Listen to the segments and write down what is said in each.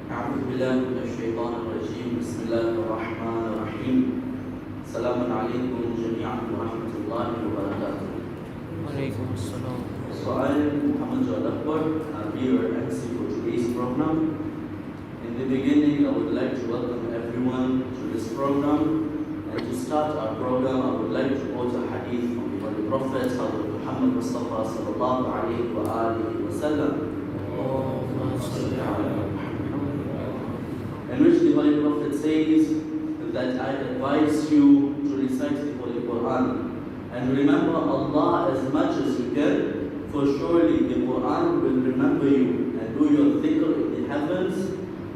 أعوذ بالله من الشيطان الرجيم بسم الله الرحمن الرحيم السلام عليكم جميعا ورحمة الله وبركاته. وعليكم السلام. So I am Mohammed Jawad Akber, I'll be your MC for today's program. In the beginning, I would like to welcome everyone to this program. And to start our program, I would like to quote a hadith from the Holy Prophet Muhammad Mustafa sallallahu alayhi wa alihi wa sallam, in which the Holy Prophet says that I advise you to recite the Holy Quran and remember Allah as much as you can, for surely the Quran will remember you and do your dhikr in the heavens,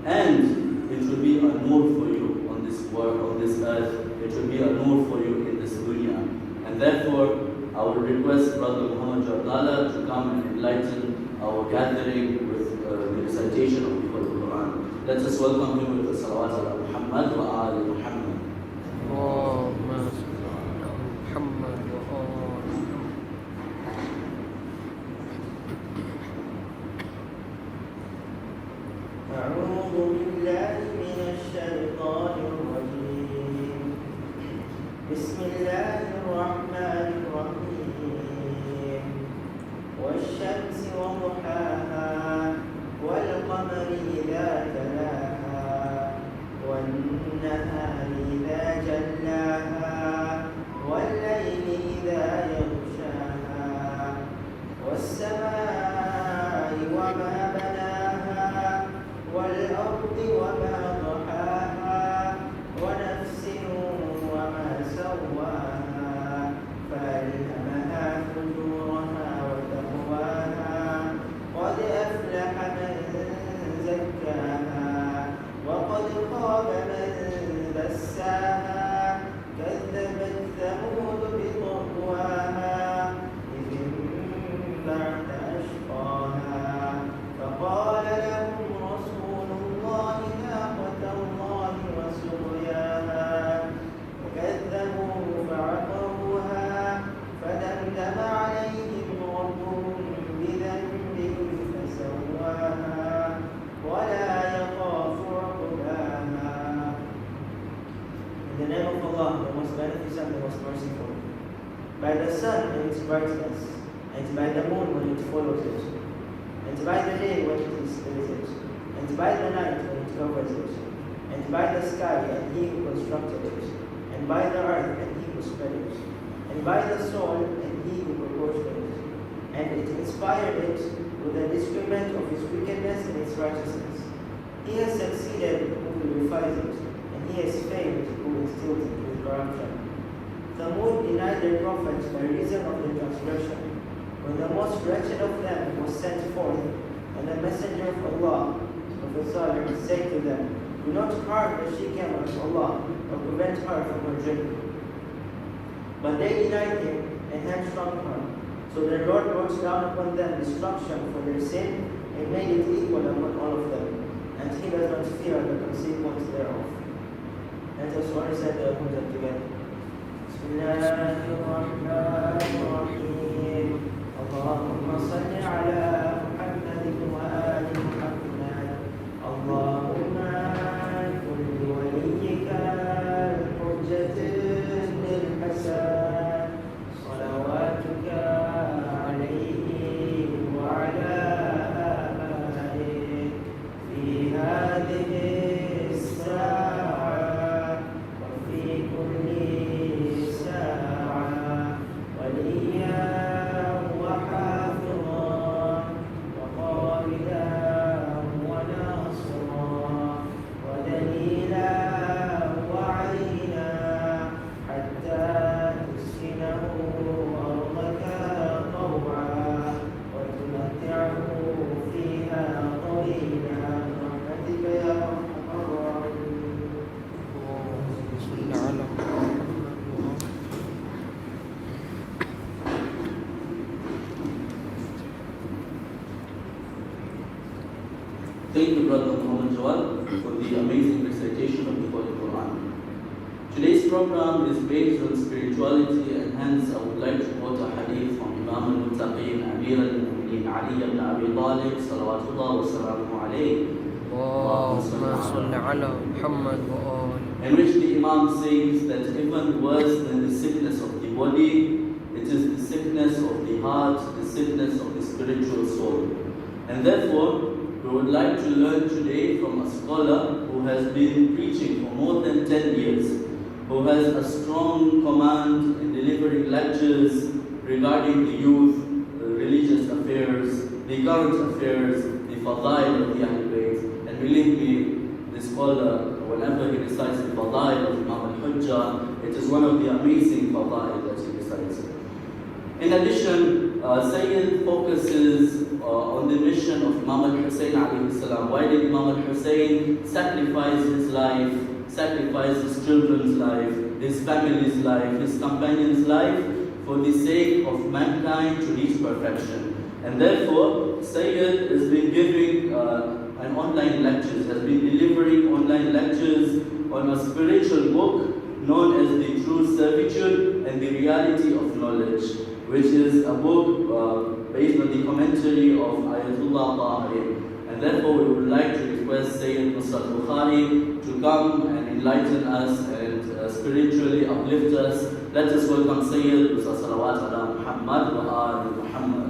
and it will be a nur for you on this world, on this earth. It will be a nur for you in this dunya. And therefore, I would request Brother Mohammed Dhalla to come and enlighten our gathering with the recitation of the Holy Quran. Let us welcome him with the salawat ala Muhammad wa ali Muhammad. Muhammad wa ali. أعوذ بالله من الشيطان الرجيم بسم الله الرحمن الرحيم والشمس وضحاها والقمر إذا تلاها والنهار إذا جلاها والليل إذا يغشاها والسماء وما بناها والأرض وما ضحاها ونفس وما سواها فألهمها فجورها وتقواها قد أفلح من زكاها وقد خاب من دساها كذبت ثمود بطغواها إذ انبعث أشقاها فقال لهم رسول الله ناقة الله وسقياها فكذبوه فعقروها فدمدم عليهم ربهم بذنبهم فسواها ولا يخاف عقباها. In the name of Allah, the most beneficent and the most merciful. By the sun and its brightness, and by the moon when it follows it, and by the day when it is lit, and by the night when it covers it, and by the sky and he who constructed it, and by the earth and he who spread it, and by the soul and he who proportioned it, and it inspired it with a discernment of its wickedness and its righteousness. He has succeeded who purifies it, and he has failed who instills it with corruption. Thamud denied their prophets by reason of their transgression, when the most wretched of them was sent forth, and the messenger of Allah, Prophet Salih, said to them, do not harm the she-camel of Allah, or prevent her from her drink. But they denied him and hamstrung her. So their Lord brought down upon them destruction for their sin, and made it equal upon all of them, and he does not fear the consequence thereof. Let us all recite the Quran together. Bismillahirrahmanirrahim. Allahumma salli ala Muhammad wa ali Muhammad. Allahumma kulli waliyyika al-hujjatin lil-hasan. Salawatuka alayhi wa ala abaihi fi hadhihi as-sa'a wa fi kulli sa'a waliyan wa hafidhan wa qaidan wa nasiran wa dalilan wa 'aynan hatta تسكنه أرضك طوعا وتمتعه فيها طويلا برحمتك يا أرحم الراحمين. صل على محمد وآله. Thank you, Brother Muhammad Jawad, for the amazing recitation of the Holy Quran. Today's program is based on spirituality, and hence I would like to quote a hadith from Imam al-Muttaqeen, Amir al-Mu'mineen, Ali ibn Abi Talib, salawatullah wa salamuhu alayhi, اللهم صل على محمد وآل in which the Imam says that even worse than the sickness of the body, it is the sickness of the heart, the sickness of the spiritual soul. And therefore, we would like to learn today from a scholar who has been preaching for more than 10 years, who has a strong command in delivering lectures regarding the youth, the religious affairs, the current affairs, the fadail of the Ahlul Bayt. And believe me, the scholar, whenever he recites the fadail of Imam al-Hujjah, it is one of the amazing fadail that he recites. In addition, Syed focuses on the mission of Imam al-Hussein alayhi salam. Why did Imam al-Hussein sacrifice his life, sacrifice his children's life, his family's life, his companion's life for the sake of mankind to reach perfection? And therefore, Syed has been giving an online lectures, has been delivering online lectures on a spiritual book known as the True Servitude and the Reality of Knowledge, which is a book based on the commentary of Ayatullah Tahriri. And therefore we would like to request Syed Nusrat Bukhari to come and enlighten us and spiritually uplift us. Let us welcome Syed with salawat ala Muhammad wa ali Muhammad.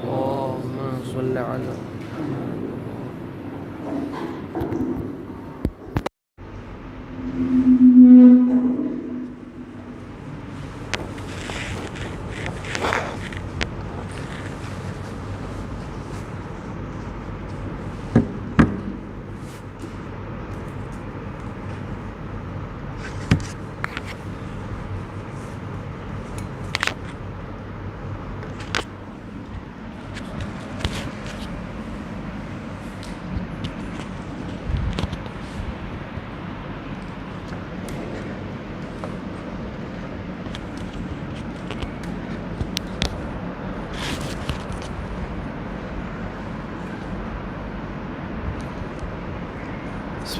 اللهم صل على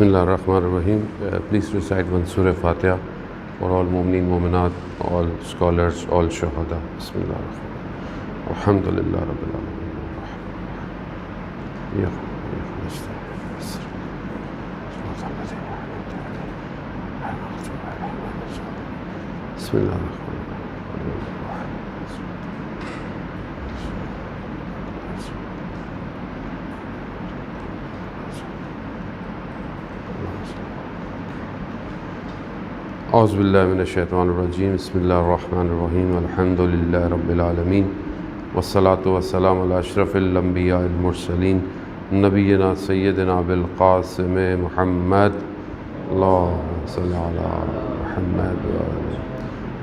Bismillah ar-Rahman ar-Rahim. Please recite one Surah Fatiha for all Mu'mineen, Mu'minat, all scholars, all Shuhada. Bismillah ar-Rahman. Alhamdulillah Rabbil Alameen. Bismillah ar-Rahman. أعوذ بالله من الشيطان الرجيم بسم الله الرحمن الرحيم الحمد لله رب العالمين والصلاة والسلام على أشرف الأنبياء المرسلين نبينا سيدنا بالقاسم محمد اللهم صل على محمد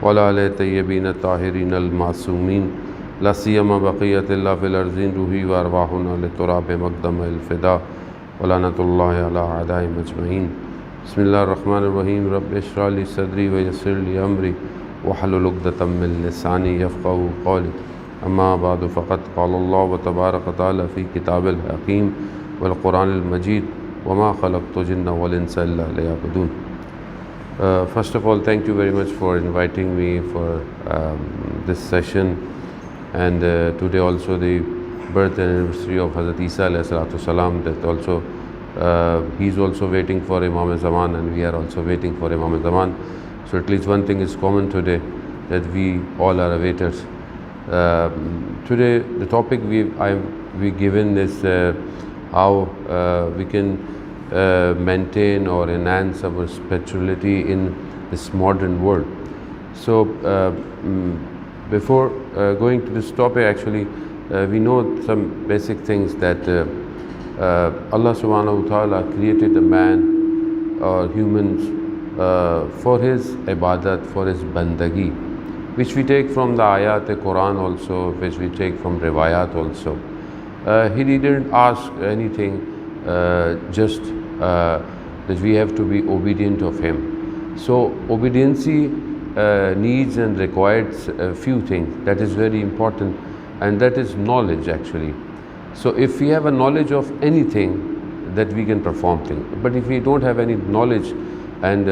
وعلى آله الطيبين الطاهرين المعصومين لا سيما بقية الله في الأرضين روحي وأرواحنا لتراب مقدم الفداء ولعنة الله على أعدائهم أجمعين بسم الله الرحمن الرحيم رب اشرح لي صدري ويسر لي أمري واحلل عقدة من لساني يفقهوا قولي أما بعد فقد قال الله تبارك وتعالى في كتاب الحكيم والقرآن المجيد وما خلقت الجن والإنس إلا ليعبدون. First of all, thank you very much for inviting me for this session, and today also the birth anniversary of Hazrat Isa alayhi salatu salam, that also he's also waiting for Imam Zaman and we are also waiting for Imam Zaman. So at least one thing is common today, that we all are awaiters. Today the topic we given is how we can maintain or enhance our spirituality in this modern world. So before going to this topic, actually we know some basic things, that Allah subhanahu wa ta'ala created a man or humans for his ibadat, for his bandagi, which we take from the ayat Quran also, which we take from riwayat also. He didn't ask anything, just that we have to be obedient of him. So obedience needs and requires a few things that is very important, and that is knowledge actually. So if we have a knowledge of anything, that we can perform things. But if we don't have any knowledge, and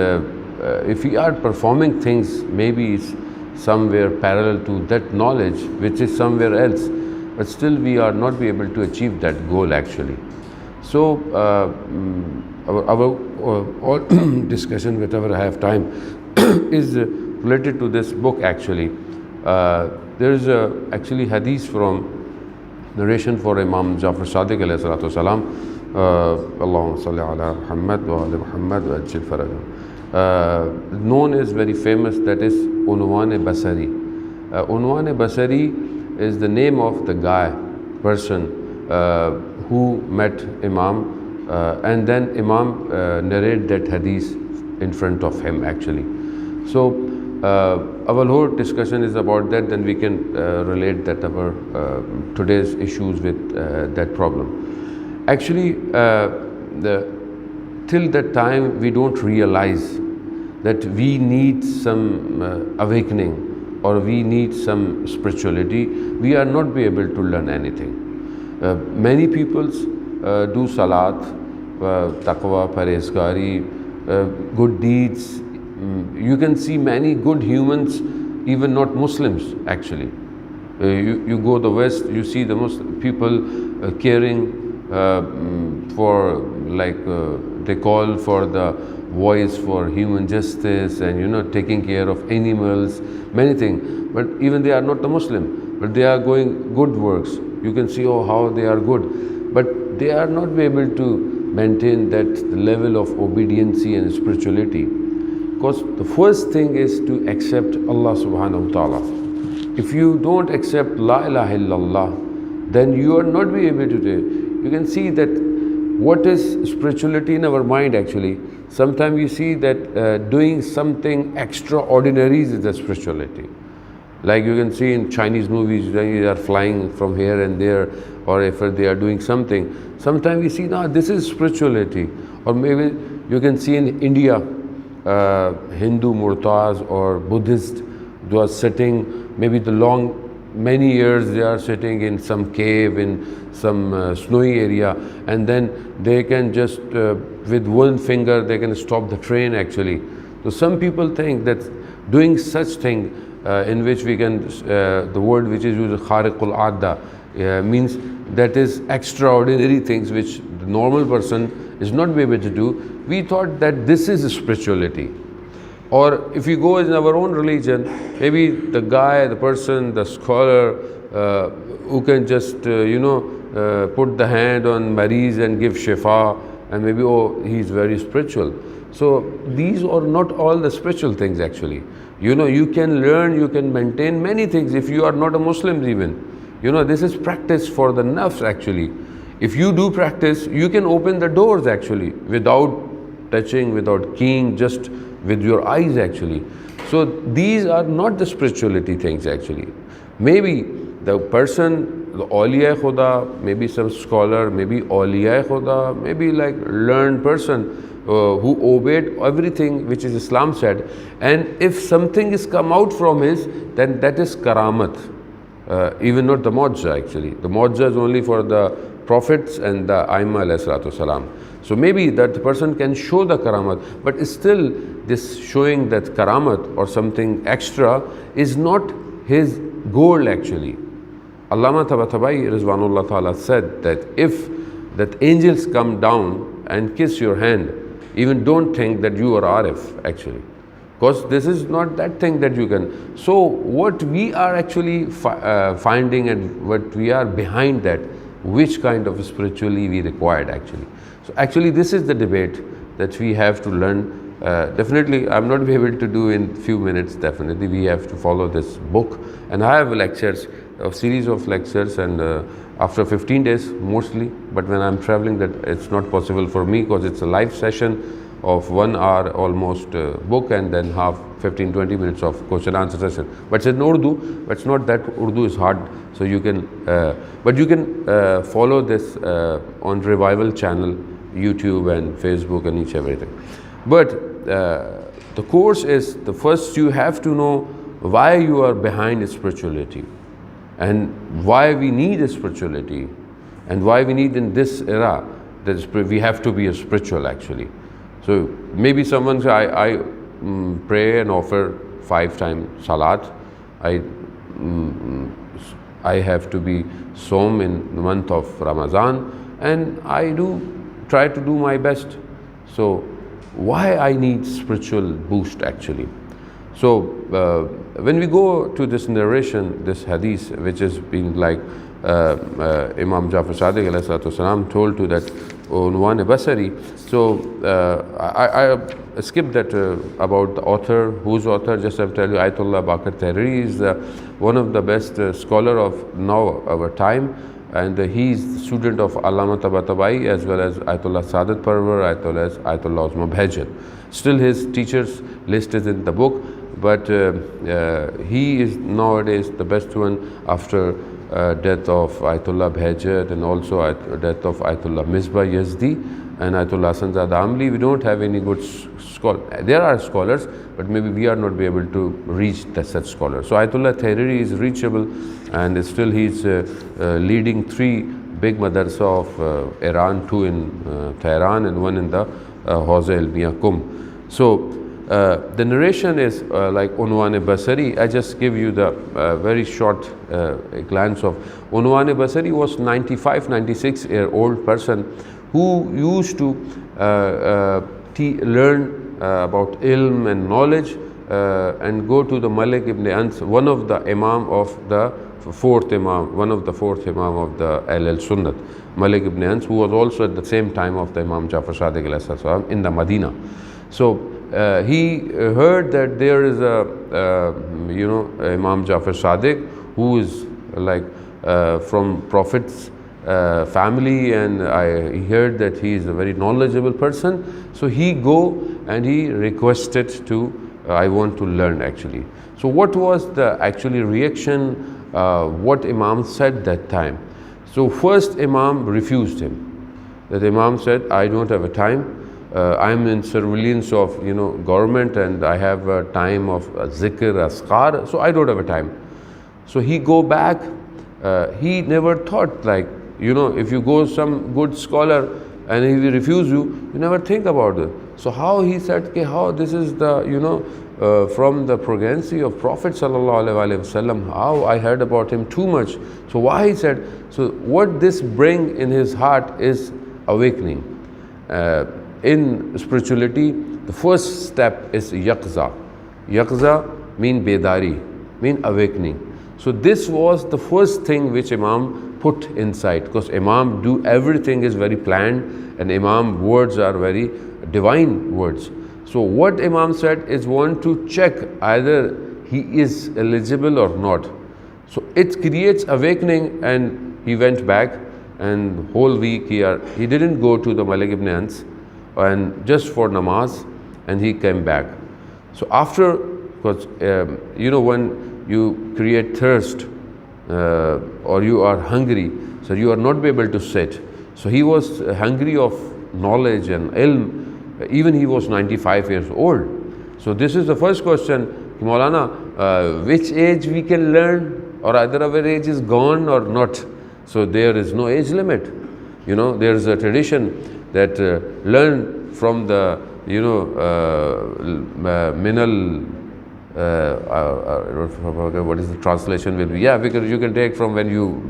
if we are performing things, maybe it's somewhere parallel to that knowledge, which is somewhere else, but still we are not be able to achieve that goal actually. So our all discussion, whenever I have time, is related to this book actually. There is actually hadith from narration for Imam Jafar Sadiq alayhi salatu wasalam. Allahumma salli ala Muhammad wa ala Muhammad wa ajil farajah. Known is very famous, that is Unwan-e-Basri. Unwan-e-Basri is the name of the person who met Imam, and then Imam narrate that hadith in front of him actually. So our whole discussion is about that, then we can relate that our today's issues with that problem. Actually, till that time we don't realize that we need some awakening or we need some spirituality. We are not be able to learn anything. Many people do salat, taqwa, parhezgari, good deeds. You can see many good humans, even not Muslims actually. You go the West, you see the Muslim people caring for, like they call for the voice for human justice, and taking care of animals, many things. But even they are not the Muslim, but they are going good works. You can see how they are good, but they are not be able to maintain that level of obedience and spirituality. Because the first thing is to accept Allah subhanahu wa ta'ala. If you don't accept La ilaha illallah, then you are not be able to do. You can see that what is spirituality in our mind actually. Sometimes you see that doing something extraordinary is the spirituality. Like you can see in Chinese movies, they are flying from here and there, or if they are doing something. Sometimes we see, no, this is spirituality. Or maybe you can see in India, Hindu murtas or Buddhist, they are sitting, maybe many years they are sitting in some cave, in some snowy area, and then they can just, with one finger, they can stop the train actually. So some people think that doing such thing, in which we can, the word which is used, khariqul adda, means that is extraordinary things which the normal person is not be able to do. We thought that this is spirituality. Or if you go in our own religion, maybe the guy, the person, the scholar who can just put the hand on maris and give shifa, and maybe he is very spiritual. So these are not all the spiritual things actually. You can learn, you can maintain many things if you are not a Muslim even. This is practice for the nafs actually. If you do practice, you can open the doors actually without touching, without keying, just with your eyes actually. So these are not the spirituality things actually. Maybe the person, the awliya khuda, maybe some scholar, maybe awliya khuda, maybe like learned person who obeyed everything which is Islam said, and if something is come out from his, then that is karamat. Even not the mu'jiza actually. The mu'jiza is only for the prophets and the Aimma alayhi salatu wasalam. So maybe that person can show the karamat, but still this showing that karamat or something extra is not his goal actually. Allama Tabatabai Rizwanullah Ta'ala said that if that angels come down and kiss your hand, even don't think that you are Arif actually. Because this is not that thing that you can. So what we are actually finding and what we are behind that, which kind of spiritually we required actually. So actually this is the debate that we have to learn. Definitely I'm not able to do in few minutes, definitely we have to follow this book. And I have lectures, a series of lectures, and after 15 days mostly, but when I'm traveling that it's not possible for me because it's a live session of 1 hour almost book, and then half 15-20 minutes of question answer session. But it's in Urdu, but it's not that Urdu is hard, so you can, but you can follow this on Revival channel, YouTube and Facebook and everything. But the course is, the first you have to know why you are behind spirituality, and why we need spirituality, and why we need in this era that we have to be a spiritual actually. So maybe someone say, I pray and offer 5 times salat. I have to be som in the month of Ramadan, and I do try to do my best. So why I need spiritual boost actually? So when we go to this narration, this hadith, which is being like Imam Jafar Sadiq alayhi salatu wasalam told to that Unwan Basari. So I skipped that about the author. Whose author? Just I tell you, Ayatullah Baqir Tahriri is one of the best scholar of now our time, and he is the student of Allama Tabatabai as well as Ayatullah Sadat Parvar, Ayatullah Osman Bhajan. Still his teachers list is in the book, but he is nowadays the best one after death of Ayatullah Bhajan and also death of Ayatullah Misbah Yazdi and Ayatullah Hasanzada Amli. We don't have any good scholar. There are scholars, but maybe we are not be able to reach such scholars. So Ayatullah Tahriri is reachable, and still he is leading 3 big madrasa of Iran, 2 in Tehran and 1 in the Hawza Ilmiya Kum. So the narration is like Unwan Basari. I just give you the very short glance of Unwan Basari. Was 96-year-old person who used to learn about ilm and knowledge and go to the Malik ibn Ans, one of the Imam of the fourth Imam, one of the fourth Imam of the Sunnat, Malik ibn Ans, who was also at the same time of the Imam Jafar Sadiq alayhi salam in the Medina. So he heard that there is a Imam Jafar Sadiq who is like from Prophet's family, and he heard that he is a very knowledgeable person. So he go and he requested to I want to learn actually. So what was the actually reaction, what Imam said that time? So first Imam refused him. That Imam said, I don't have a time. I am in surveillance of government, and I have a time of zikr, askar, so I don't have a time. So he go back. He never thought like, if you go some good scholar and he refuse you, you never think about it. So how he said, how this is the from the progeny of Prophet sallallahu alaihi wasallam, how I heard about him too much. So why he said, so what this bring in his heart is awakening. In spirituality, the first step is yaqza. Yaqza mean bedari, mean awakening. So this was the first thing which Imam put inside, because Imam do everything is very planned, and Imam words are very divine words. So what Imam said is want to check either he is eligible or not. So it creates awakening, and he went back, and whole week he didn't go to the Malik ibn Ans and just for namaz, and he came back. So after, because when you create thirst or you are hungry, so you are not be able to sit. So he was hungry of knowledge and ilm. Even he was 95 years old. So this is the first question, Maulana, which age we can learn, or either our age is gone or not. So there is no age limit. There is a tradition that learn from the minal what is the translation will be? Yeah, because you can take from when you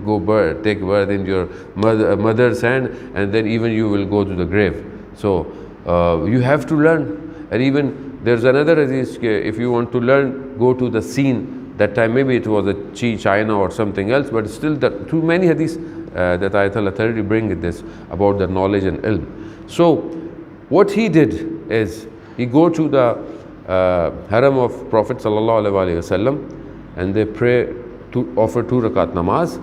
take birth in your mother's hand, and then even you will go to the grave. So you have to learn. And even there's another hadith, if you want to learn, go to the scene. That time maybe it was a China or something else, but still too many hadiths that Ayatollah Tahriri bring this about the knowledge and ilm. So what he did is he go to the haram of Prophet sallallahu alaihi wasallam, and they pray to offer 2 rakat namaz,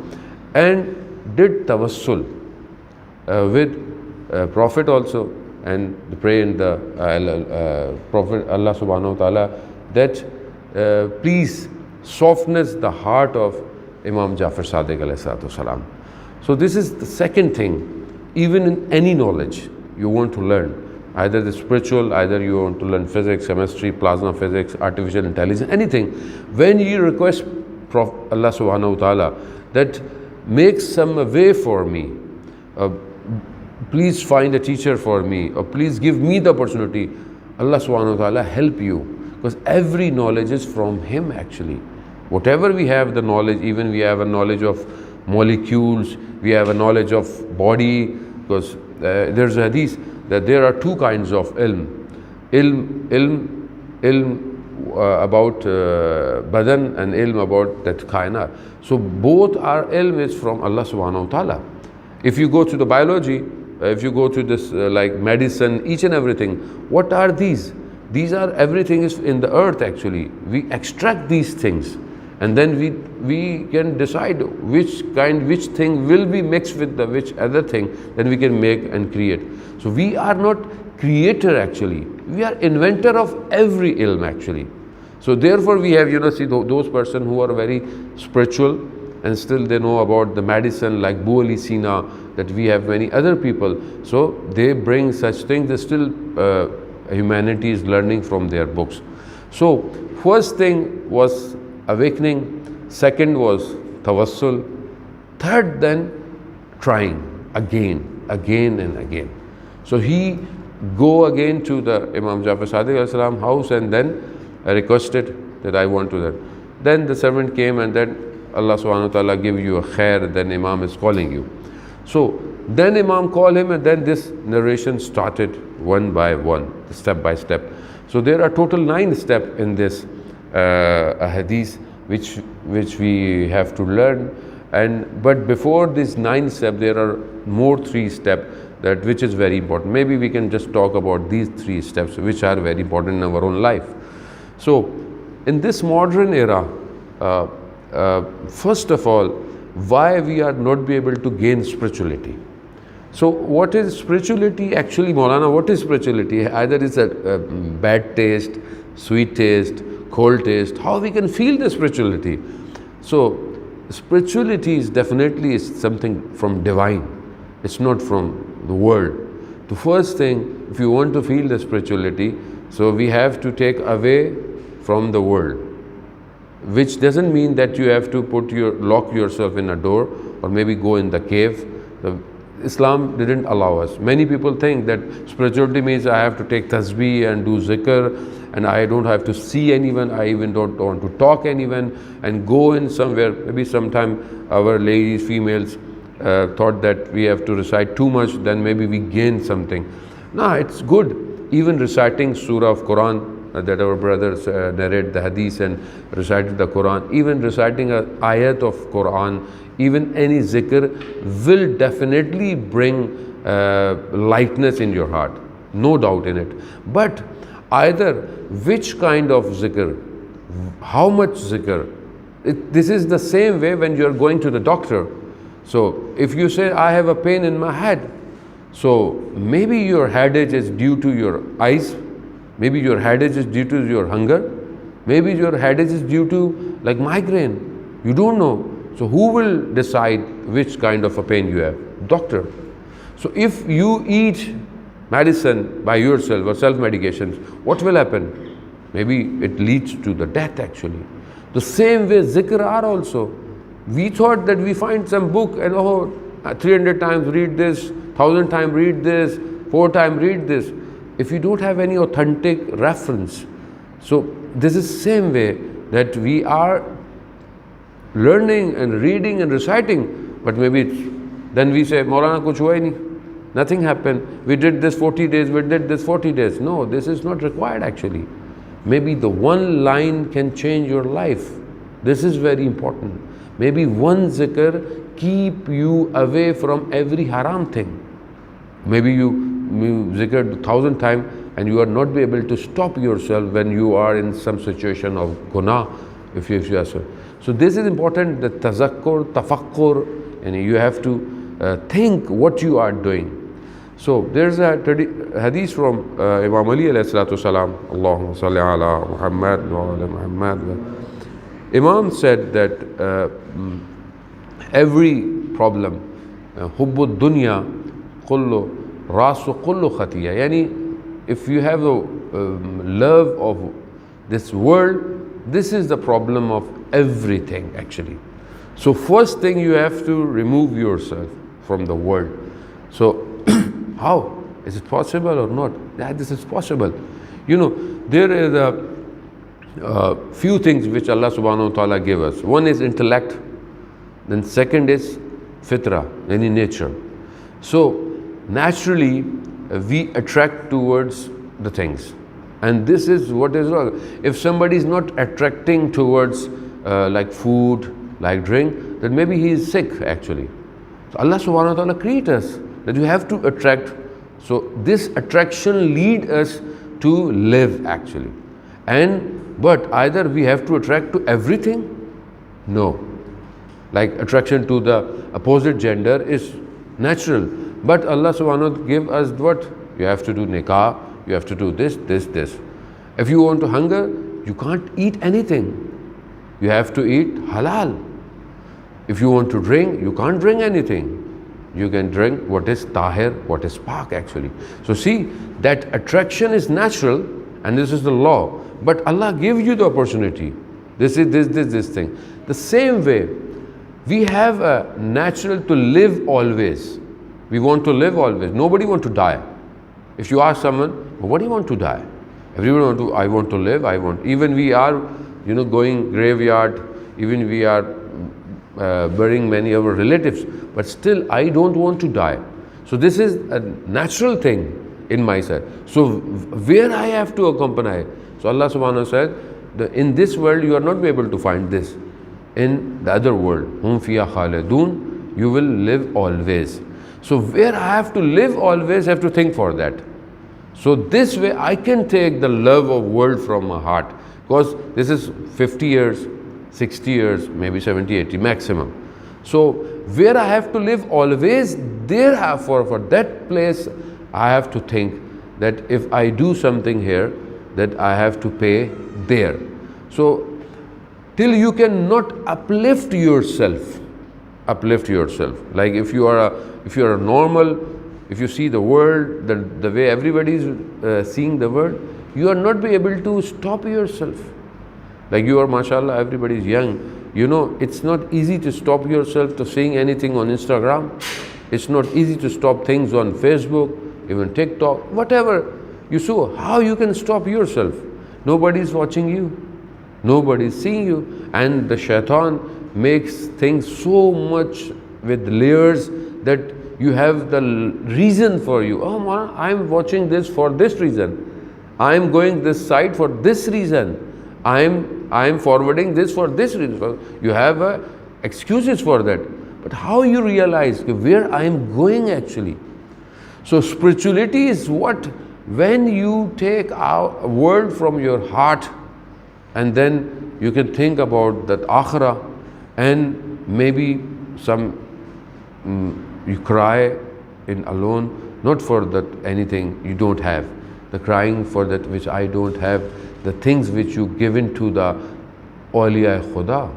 and did tawassul with Prophet also, and they pray in the Prophet Allah subhanahu wa ta'ala that please softness the heart of Imam Jafar Sadiq alayhi salam. So this is the second thing. Even in any knowledge you want to learn, either the spiritual, either you want to learn physics, chemistry, plasma physics, artificial intelligence, anything, when you request Allah subhanahu wa ta'ala that make some way for me, please find a teacher for me, or please give me the opportunity, Allah subhanahu wa ta'ala help you, because every knowledge is from him actually. Whatever we have the knowledge, even we have a knowledge of molecules, we have a knowledge of body, because there's a hadith that there are two kinds of ilm. Ilm about badan and ilm about that kainat. So both are ilm is from Allah subhanahu wa ta'ala. If you go to the biology, if you go to this like medicine, each and everything, what are these? These are, everything is in the earth actually. We extract these things and then we can decide which thing will be mixed with the which other thing, then we can make and create. So we are not creator actually, we are inventor of every ilm actually. So therefore we have, see those person who are very spiritual and still they know about the medicine, like Abu Ali Sina, that we have many other people. So they bring such things, they still humanity is learning from their books. So first thing was awakening, second was tawassul, third then trying again and again. So he go again to the Imam Jafar Sadiq alayhi salam house and then requested that I want to that. Then the servant came and then Allah subhanahu wa ta'ala give you a khair, then Imam is calling you. So then Imam called him and then this narration started one by one, step by step. So there are total 9 steps in this hadith which we have to learn. But before this 9 steps, there are more 3 steps that which is very important. Maybe we can just talk about these 3 steps which are very important in our own life. So in this modern era, first of all, why we are not be able to gain spirituality? So what is spirituality actually, Maulana? What is spirituality? Either it's a bad taste, sweet taste, cold taste. How we can feel the spirituality? So spirituality is definitely something from divine. It's not from the world. The first thing, if you want to feel the spirituality, so we have to take away from the world, which doesn't mean that you have to lock yourself in a door or maybe go in the cave. Islam didn't allow us. Many people think that spirituality means I have to take tasbih and do zikr and I don't have to see anyone, I even don't want to talk anyone and go in somewhere. Maybe sometime our ladies, females thought that we have to recite too much, then maybe we gain something. No, it's good. Even reciting surah of Quran, that our brothers narrate the hadith and recited the Quran, even reciting an ayat of Quran, even any zikr will definitely bring lightness in your heart, no doubt in it. But either which kind of zikr, how much zikr, this is the same way when you are going to the doctor. So if you say I have a pain in my head, so maybe your headache is due to your eyes, maybe your headache is due to your hunger, maybe your headache is due to like migraine, you don't know. So who will decide which kind of a pain you have? Doctor. So if you eat medicine by yourself or self-medications, what will happen? Maybe it leads to the death actually. The same way zikr are also. We thought that we find some book and 300 times read this, 1000 times read this, 4 times read this. If you don't have any authentic reference, so this is same way that we are learning and reading and reciting, but maybe then we say, Maulana kuch hua hi nahi, nothing happened, we did this 40 days, we did this 40 days. No, this is not required actually. Maybe the one line can change your life. This is very important. Maybe one zikr keep you away from every haram thing. Maybe you zikr 1000 times and you are not be able to stop yourself when you are in some situation of guna. If you are so this is important, the tazakkur, tafakkur, and you have to think what you are doing. So there's a hadith from Imam Ali alayhi salatu salam, Allahumma salli ala Mohammad wa ala Mohammad. Imam said that every problem, hubbud dunya kullu rasu kullu khatiya. Yani if you have a love of this world, this is the problem of everything actually. So first thing you have to remove yourself from the world. So how? Is it possible or not? Yeah, this is possible. You know, there is a few things which Allah subhanahu wa ta'ala gave us. One is intellect, then second is fitra, any nature. So naturally we attract towards the things. And this is what is wrong. If somebody is not attracting towards like food, like drink, then maybe he is sick actually. So Allah subhanahu wa ta'ala created us that you have to attract. So this attraction lead us to live actually. But either we have to attract to everything. No. Like attraction to the opposite gender is natural. But Allah subhanahu wa ta'ala give us what? You have to do nikah, you have to do this. If you want to hunger, you can't eat anything. You have to eat halal. If you want to drink, you can't drink anything. You can drink what is tahir, what is pak actually. So see, that attraction is natural and this is the law. But Allah gives you the opportunity. This is this thing. The same way, we have a natural to live always. We want to live always. Nobody want to die. If you ask someone, what do you want to die? Everyone want to, I want to live, even we are, going graveyard, even we are burying many of our relatives, but still I don't want to die. So this is a natural thing in myself. So where I have to accompany? So Allah subhanahu wa ta'ala said, in this world you are not be able to find this. In the other world, hum fiya khalidun, you will live always. So where I have to live always, I have to think for that. So this way I can take the love of world from my heart, because this is 50 years, 60 years, maybe 70, 80 maximum. So where I have to live always, there for that place I have to think that if I do something here, that I have to pay there. So till you cannot uplift yourself. Like if you are a normal, if you see the world, the way everybody is seeing the world, you are not be able to stop yourself. Like you are, mashallah, everybody is young. It's not easy to stop yourself to saying anything on Instagram. It's not easy to stop things on Facebook, even TikTok, whatever. You saw how you can stop yourself. Nobody is watching you. Nobody is seeing you. And the shaitan makes things so much with layers that you have the reason for you. Oh, I'm watching this for this reason. I'm going this side for this reason. I'm forwarding this for this reason. You have excuses for that. But how you realize where I am going actually? So spirituality is what? When you take a word from your heart and then you can think about that akhirah, and maybe some you cry in alone, not for that anything you don't have, the crying for that which I don't have, the things which you given to the awliya khuda.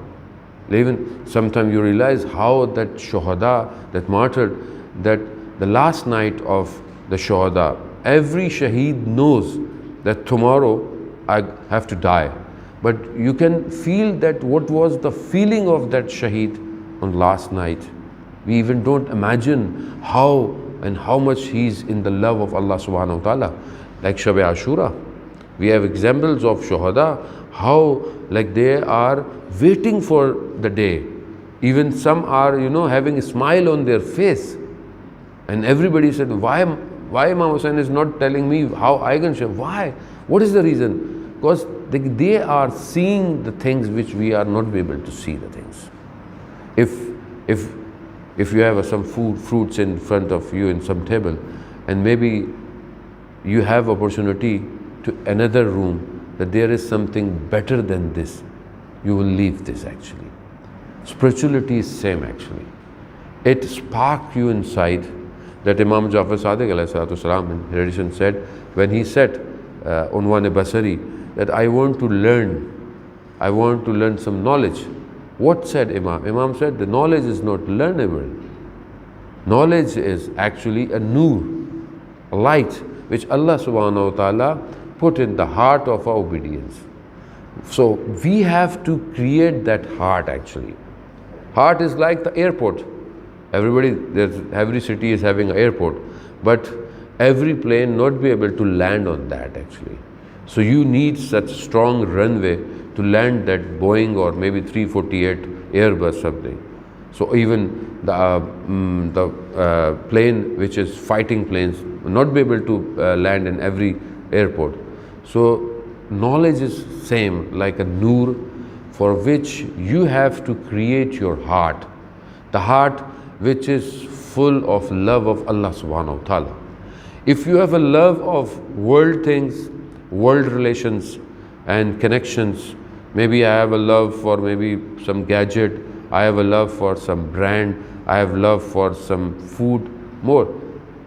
Even sometimes you realize how that shuhada, that martyr, that the last night of the shuhada, every shaheed knows that tomorrow I have to die. But you can feel that what was the feeling of that shaheed on last night. We even don't imagine how and how much he's in the love of Allah subhanahu wa ta'ala. Like Shab Ashura, we have examples of shuhada, how like they are waiting for the day. Even some are, having a smile on their face. And everybody said, why Imam Hussain is not telling me how I can share? Why? What is the reason? Because they are seeing the things which we are not able to see the things. If you have some fruits in front of you in some table, and maybe you have opportunity to another room, that there is something better than this, you will leave this actually. Spirituality is same actually. It sparks you inside. That Imam Jafar Sadiq alayhi salatu salam in Recitation said, when he said Unwan Basari, that I want to learn some knowledge. What said Imam? Imam said the knowledge is not learnable. Knowledge is actually a nur, a light which Allah subhanahu wa ta'ala put in the heart of our obedience. So we have to create that heart actually. Heart is like the airport. Every city is having an airport, but every plane not be able to land on that actually. So you need such strong runway to land that Boeing or maybe 348 Airbus something. So even the plane which is fighting planes will not be able to land in every airport. So knowledge is same like a nur, for which you have to create your heart, the heart which is full of love of Allah subhanahu wa ta'ala. If you have a love of world things, world relations and connections, maybe I have a love for maybe some gadget, I have a love for some brand, I have love for some food, more.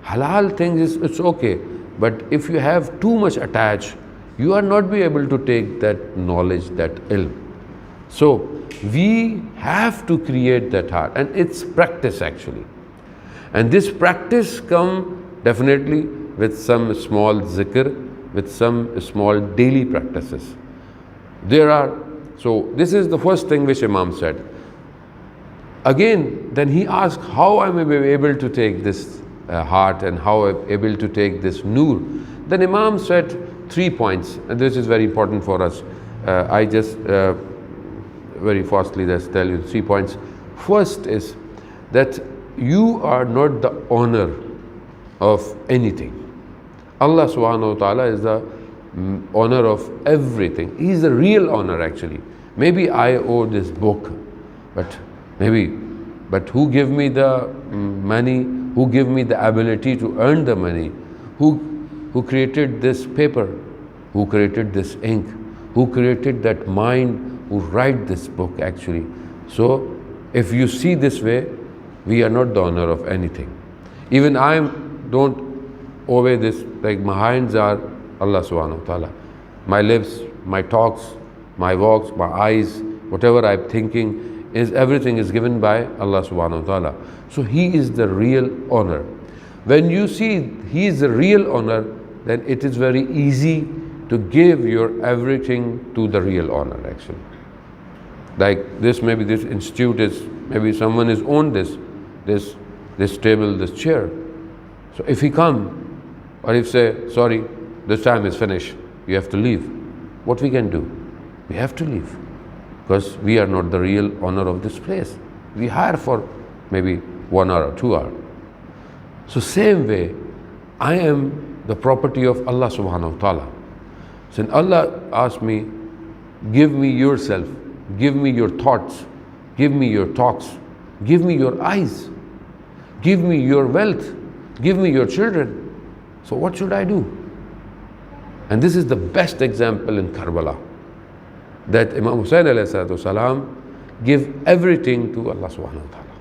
Halal things it's okay, but if you have too much attached, you are not be able to take that knowledge, that ilm. So we have to create that heart, and it's practice actually. And this practice come definitely with some small zikr, with some small daily practices. So this is the first thing which Imam said. Again, then he asked, how am I able to take this heart, and how am I able to take this nur? Then Imam said 3 points, and this is very important for us. I just very fastly just tell you 3 points. First is that you are not the owner of anything. Allah subhanahu wa ta'ala is the owner of everything. He is the real owner actually. Maybe I owe this book, but who give me the money, who give me the ability to earn the money, who created this paper, who created this ink, who created that mind, who write this book actually. So if you see this way, we are not the owner of anything. Even I don't obey this, like my hands are Allah subhanahu wa ta'ala. My lips, my talks, my walks, my eyes, whatever I'm thinking, everything is given by Allah subhanahu wa ta'ala. So He is the real owner. When you see He is the real owner, then it is very easy to give your everything to the real owner actually. Like this, maybe this institute is, maybe someone has owned this table, this chair. So if he come, or if say, sorry, this time is finished, you have to leave. What we can do? We have to leave, because we are not the real owner of this place. We hire for maybe 1 hour or 2 hours. So same way, I am the property of Allah subhanahu wa ta'ala. So Allah asked me, give me yourself, give me your thoughts, give me your talks, give me your eyes, give me your wealth, give me your children. So what should I do? And this is the best example in Karbala, that Imam Hussain alayhi salam give everything to Allah subhanahu wa ta'ala.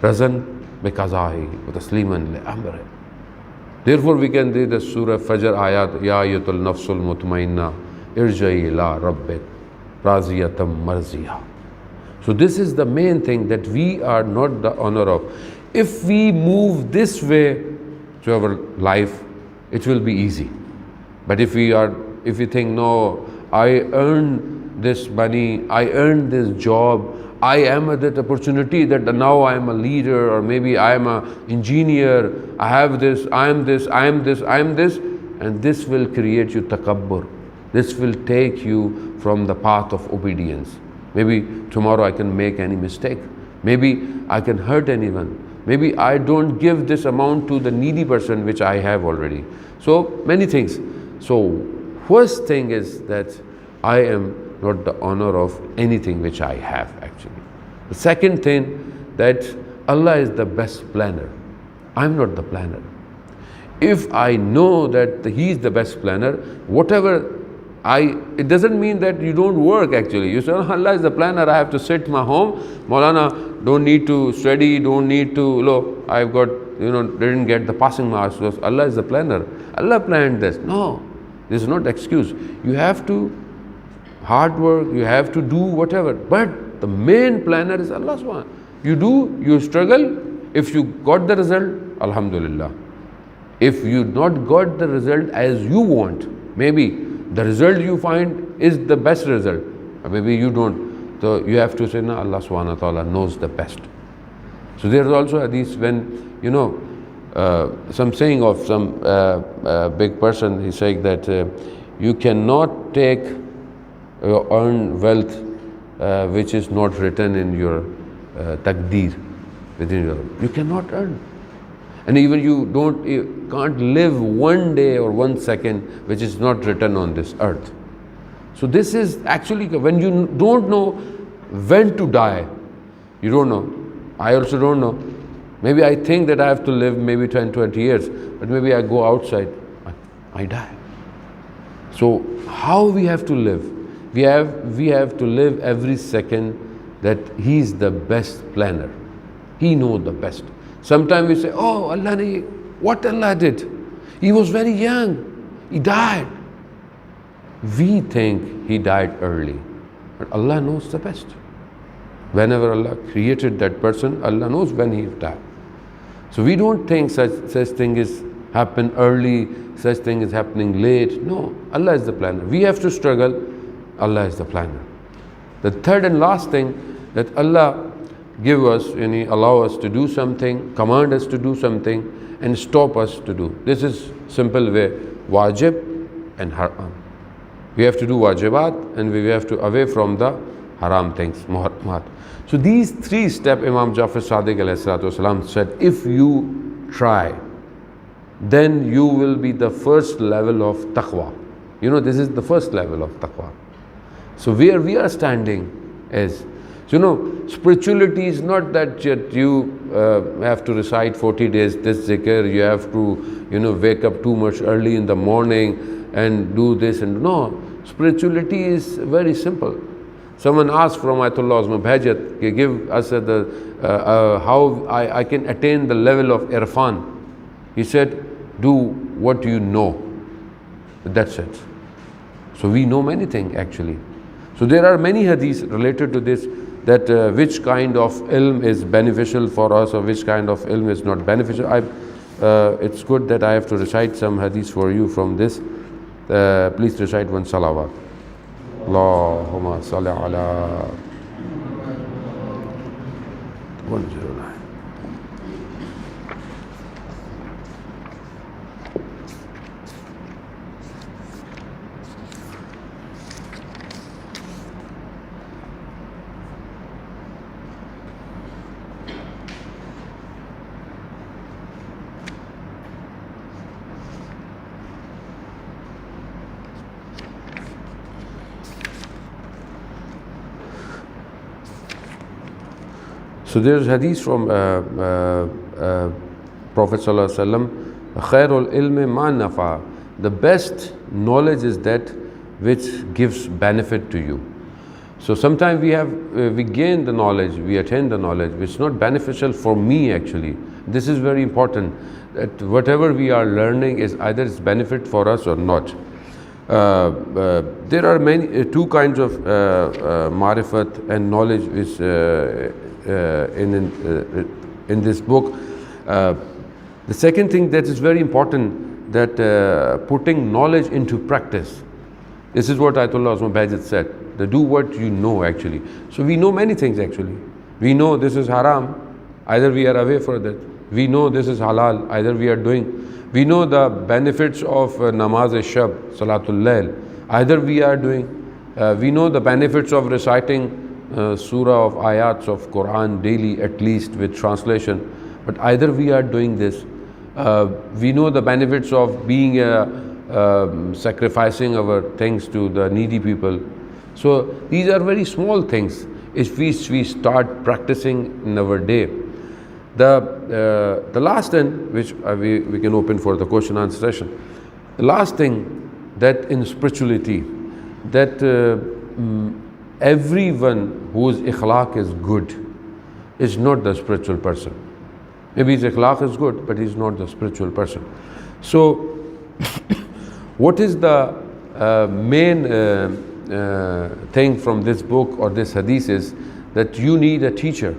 Razan bi qaza'i wa tasliman li amri. Therefore we can read the Surah Fajr ayat, Ya Ayatul Nafsul Mutmainna, Irja'i ila Rabbik, Raziyatam Marziya. So this is the main thing, that we are not the owner of. If we move this way to our life, it will be easy. But if we think, no, I earned this money, I earned this job, I am at that opportunity that now I am a leader, or maybe I am an engineer, I have this, I am this, I am this, I am this, and this will create you takabbur. This will take you from the path of obedience. Maybe tomorrow I can make any mistake. Maybe I can hurt anyone. Maybe I don't give this amount to the needy person which I have already. So many things. So first thing is that I am not the owner of anything which I have actually. The second thing, that Allah is the best planner. I'm not the planner. If I know that He is the best planner, whatever it doesn't mean that you don't work actually. You say, oh, Allah is the planner, I have to sit my home. Maulana, don't need to study, don't need to, I've got, didn't get the passing marks because Allah is the planner. Allah planned this. No, this is not excuse. You have to hard work, you have to do whatever. But the main planner is Allah subhanahu. You do, you struggle. If you got the result, Alhamdulillah. If you not got the result as you want, maybe the result you find is the best result, or maybe you don't. So you have to say, no, Allah subhanahu wa ta'ala knows the best. So there is also hadith when, some saying of some big person, he's saying that you cannot take or earn wealth which is not written in your taqdeer within your. You cannot earn. And even you can't live one day or 1 second which is not written on this earth. So this is actually, when you don't know when to die, you don't know. I also don't know. Maybe I think that I have to live maybe 10, 20 years, but maybe I go outside, I die. So how we have to live? We have to live every second that He is the best planner. He knows the best. Sometimes we say, oh, Allah, what Allah did? He was very young. He died. We think He died early. But Allah knows the best. Whenever Allah created that person, Allah knows when He died. So we don't think such thing is happen early, such thing is happening late. No, Allah is the planner. We have to struggle. Allah is the planner. The third and last thing that Allah give us, allow us to do something, command us to do something, and stop us to do. This is simple way: wajib and haram. We have to do wajibat, and we have to away from the haram things, muharramat. So these 3 steps, Imam Jafar Sadiq ﷺ said, if you try, then you will be the first level of taqwa. This is the first level of taqwa. So where we are standing is, spirituality is not that you have to recite 40 days this zikr, you have to, wake up too much early in the morning and do this and no. Spirituality is very simple. Someone asked from Ayatullah Bhajat, give us how I can attain the level of irfan. He said, do what you know. That's it. So we know many things actually. So there are many hadiths related to this, that which kind of ilm is beneficial for us or which kind of ilm is not beneficial. It's good that I have to recite some hadiths for you from this. Please recite one salawat. Allahumma salli ala 109. So there is hadith from Prophet Sallallahu Alaihi Wasallam, Khairul ilmi ma nafa. The best knowledge is that which gives benefit to you. So sometimes we gain the knowledge, we attain the knowledge which is not beneficial for me actually. This is very important, that whatever we are learning is either it's benefit for us or not. There are two kinds of marifat and knowledge which in this book. The second thing that is very important, that putting knowledge into practice. This is what Ayatullah Bajat said, that do what you know actually. So we know many things actually. We know this is haram, either we are away from that. We know this is halal, either we are doing. We know the benefits of namaz-e-shab, salatul layl, either we are doing. We know the benefits of reciting surah of ayats of Quran daily, at least with translation, but either we are doing this. We know the benefits of being sacrificing our things to the needy people. So these are very small things if we start practicing in our day. The last thing which we can open for the question answer session. The last thing that in spirituality, that everyone whose ikhlaq is good is not the spiritual person. Maybe his ikhlaq is good, but he's not the spiritual person. So what is the main thing from this book or this hadith is that you need a teacher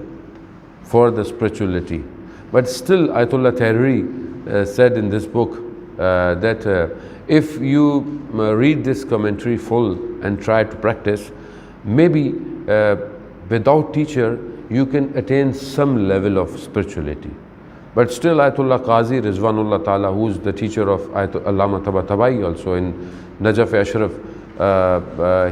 for the spirituality. But still Ayatullah Tahriri said in this book that if you read this commentary full and try to practice, maybe without teacher you can attain some level of spirituality. But still Ayatullah Qazi Rizwanullah Ta'ala, who is the teacher of Allama Tabatabai also in Najaf Ashraf,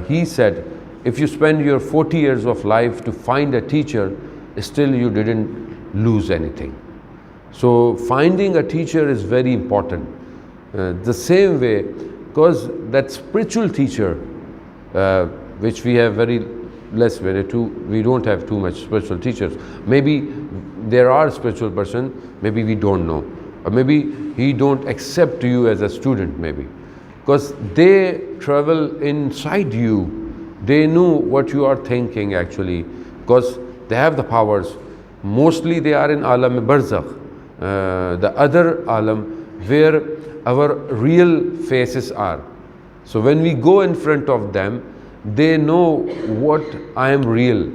he said, if you spend your 40 years of life to find a teacher, still you didn't lose anything. So finding a teacher is very important. The same way, because that spiritual teacher, which we have very less, we don't have too much spiritual teachers. Maybe there are spiritual person, maybe we don't know, or maybe he don't accept you as a student, maybe because they travel inside you. They know what you are thinking actually, because they have the powers. Mostly they are in alam barzakh, the other alam where our real faces are. So when we go in front of them, they know what I am real.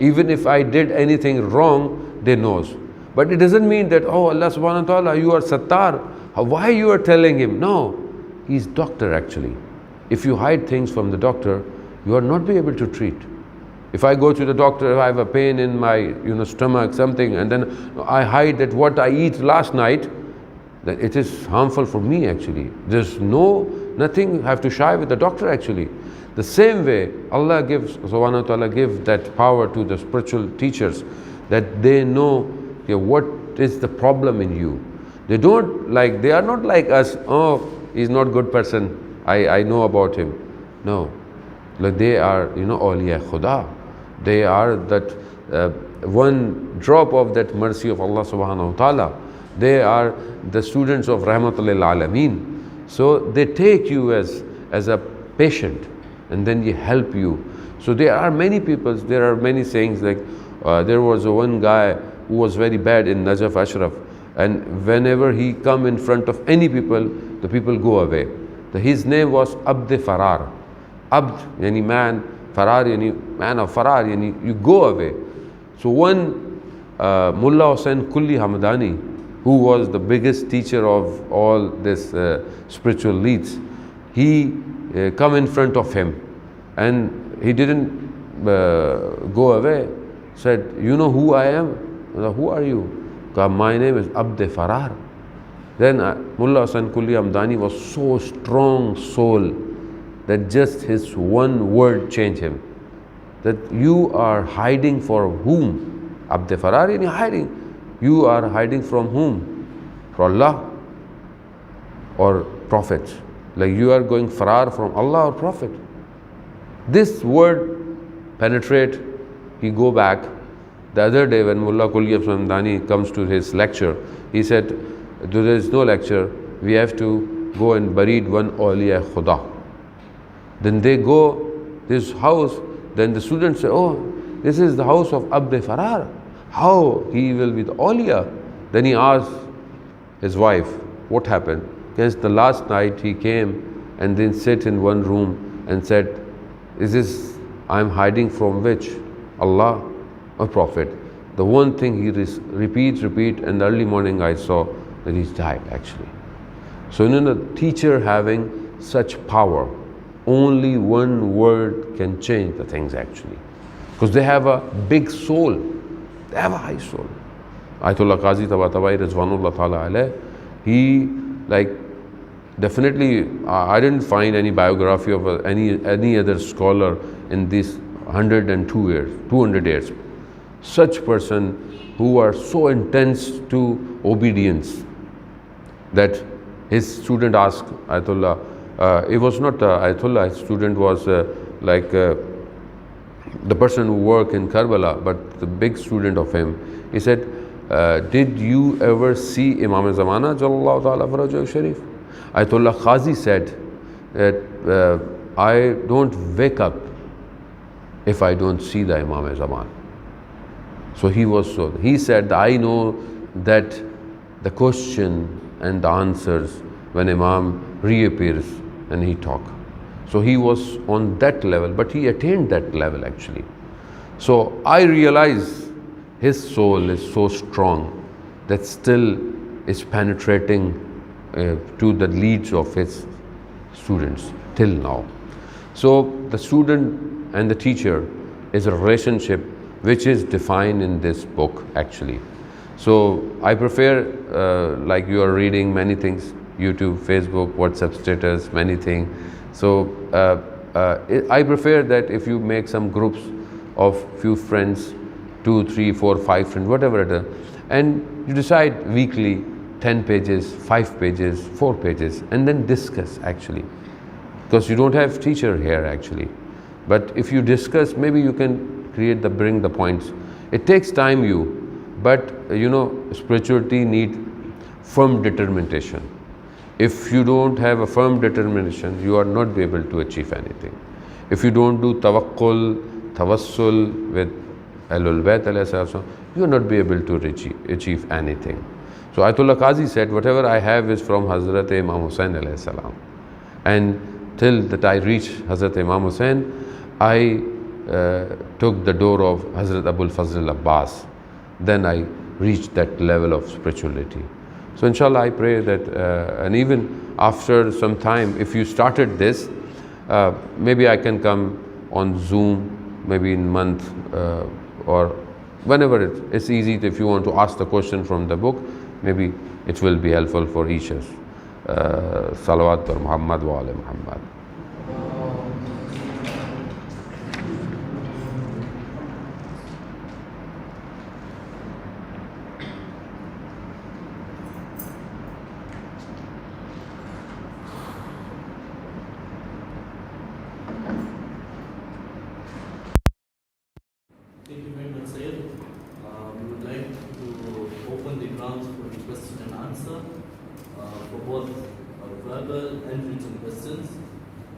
Even if I did anything wrong, they knows. But it doesn't mean that, oh Allah subhanahu wa ta'ala, you are Sattar. Why you are telling him? No, he's doctor actually. If you hide things from the doctor, you are not be able to treat. If I go to the doctor, if I have a pain in my stomach, something, and then I hide that what I eat last night, then it is harmful for me actually. There's nothing have to shy with the doctor actually. The same way Allah gives, subhanahu wa ta'ala give that power to the spiritual teachers, that they know what is the problem in you. They are not like us, oh, he's not good person, I know about him. No, like they are, awliya Khuda. They are that one drop of that mercy of Allah subhanahu wa ta'ala. They are the students of Rahmatul lil Alameen. So they take you as a patient, and then they help you. So there are many people, there are many sayings like, there was one guy who was very bad in Najaf Ashraf, and whenever he come in front of any people, the people go away. His name was Abd Farar. Abd, yani man, Farar, yani man of Farar, yani you go away. So one Mullah Hussain Kulli Hamadani, who was the biggest teacher of all this spiritual leads, he come in front of him, and he didn't go away. Said, you know who I am? Who are you? My name is Abd Farar. Then Mullah Hussain Kulli Hamdani was so strong soul that just his one word changed him. That you are hiding for whom? Abd Farar, yani hiding. You are hiding from whom? For Allah or Prophet. Like you are going farar from Allah or Prophet. This word penetrate, he go back. The other day when Mullah Kulli Hamdani comes to his lecture, he said, there is no lecture, we have to go and bury one awliya Khuda. Then they go this house, then the students say, oh, this is the house of Abd Farar. How he will be the awliya? Then he asked his wife, what happened? Because the last night he came and then sat in one room and said, is this, I'm hiding from which? Allah or Prophet? The one thing he repeat, and early morning I saw that he's died actually. So the teacher having such power, only one word can change the things actually. Because they have a big soul. They have a high soul. Ayatullah Qazi Tabatabai Rizwanullah Ta'ala alayh, he definitely, I didn't find any biography of any other scholar in these 200 years. Such person who are so intense to obedience that his student asked Ayatullah, it was not Ayatullah, his student was the person who worked in Karbala, but the big student of him. He said, did you ever see Imam Zamana Jallallahu Ta'ala Farajah Sharif? Ayatullah Qazi said that I don't wake up if I don't see the Imam Zaman. So he said, I know that the question and the answers when Imam reappears and he talk. So he was on that level, but he attained that level actually. So I realize his soul is so strong that still is penetrating to the leads of his students till now. So the student and the teacher is a relationship which is defined in this book actually. So I prefer, like you are reading many things, YouTube, Facebook, WhatsApp status, many things. So I prefer that if you make some groups of few friends 2, 3, 4, 5 friends, whatever it is, and you decide weekly 10 pages, 5 pages, 4 pages, and then discuss actually. Because you don't have teacher here actually. But if you discuss, maybe you can bring the points. It takes time but spirituality need firm determination. If you don't have a firm determination, you are not be able to achieve anything. If you don't do tawakkul, tawassul with Ahlul Bayt alayhi salam, you will not be able to achieve anything. So Ayatullah Qazi said, whatever I have is from Hazrat Imam Hussain alayhi salam. And till that I reach Hazrat Imam Hussain, I took the door of Hazrat Abul Fazl Abbas. Then I reached that level of spirituality. So inshallah I pray that, and even after some time, if you started this, maybe I can come on Zoom, maybe in month or whenever it's easy. If you want to ask the question from the book, maybe it will be helpful for each of us. Salawat or Mohammed wa ala Mohammed. Thank you very much, Syed. We would like to open the grounds for the question and answer for both verbal and written questions.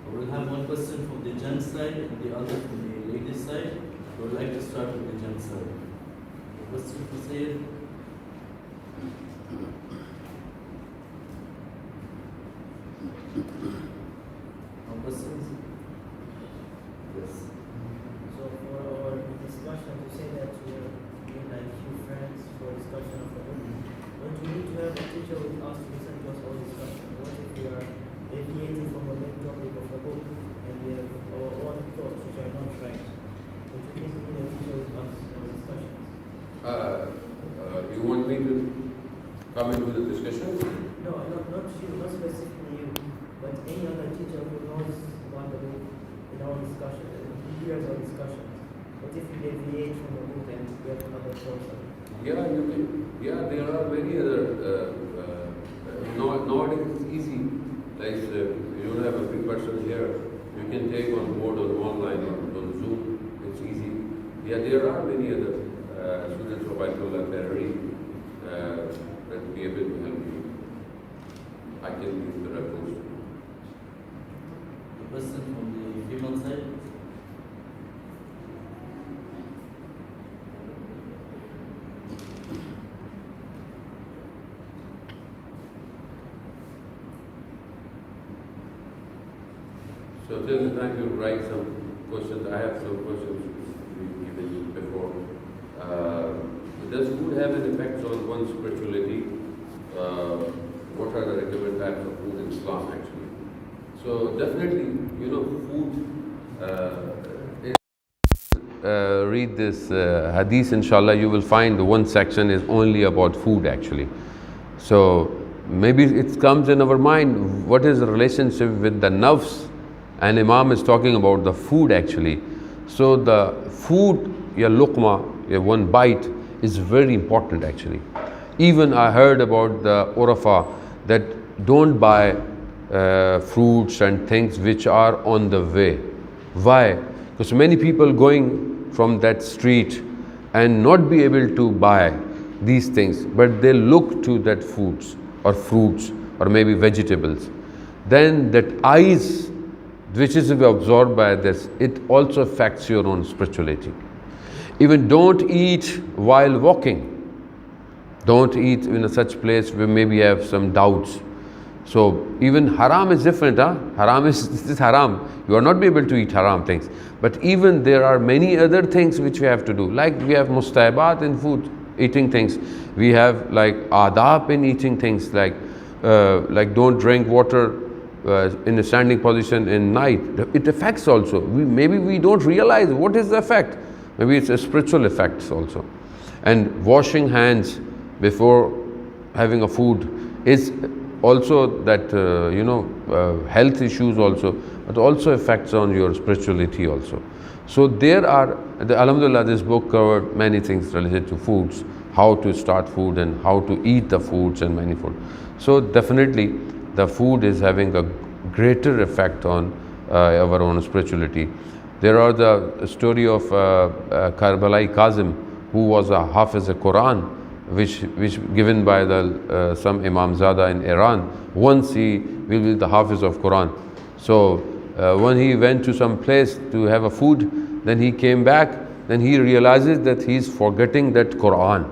We'll have one question from the gents side and the other from the ladies side. We would like to start with the gents side. The question for Syed. No questions? Yes. So for our discussion, to say that we are being like few friends for discussion of the book, don't we need to have a teacher with us to listen to us all discussion? What if we are deviating from the main topic of the book and we have our own thoughts which are not right? Don't you think we need a teacher with us for discussions? You want me to come into the discussion? No, not you, not specifically you, but any other teacher who knows about the book in our discussion, who hears our discussions. What if we deviate from the book and we have another source of it? Yeah, you can. Yeah, there are many other. Nowadays it's easy. Like you don't have a big person here. You can take on board on online or on Zoom. It's easy. Yeah, there are many other students of Ayatullah Tahriri that will be able to help you. I can give the reference. The question from the female side. So till the time you write some questions, I have some questions we've given you before. Does food have an effect on one's spirituality? What are the recommended types of food in Islam actually? So definitely, food. Read this hadith, inshallah, you will find one section is only about food actually. So maybe it comes in our mind, what is the relationship with the nafs? And Imam is talking about the food actually. So the food, your luqma, your one bite, is very important actually. Even I heard about the urafa that don't buy fruits and things which are on the way. Why? Because many people going from that street and not be able to buy these things, but they look to that foods or fruits or maybe vegetables. Then that eyes which is absorbed by this, it also affects your own spirituality. Even don't eat while walking. Don't eat in such place where maybe you have some doubts. So even haram is different. Haram is haram. You are not be able to eat haram things. But even there are many other things which we have to do. Like we have mustahabat in food, eating things. We have like adab in eating things, like don't drink water in a standing position in night. It affects also. Maybe we don't realize what is the effect. Maybe it's a spiritual effect also. And washing hands before having a food is also that health issues also, but also affects on your spirituality also. So there are, alhamdulillah, this book covered many things related to foods, how to start food and how to eat the foods and many food. So definitely the food is having a greater effect on our own spirituality. There are the story of Karbalai Kazim, who was a Hafiz al-Quran, which given by the some Imam Zada in Iran. Once he will be the Hafiz of Quran. So when he went to some place to have a food, then he came back, then he realizes that he is forgetting that Quran.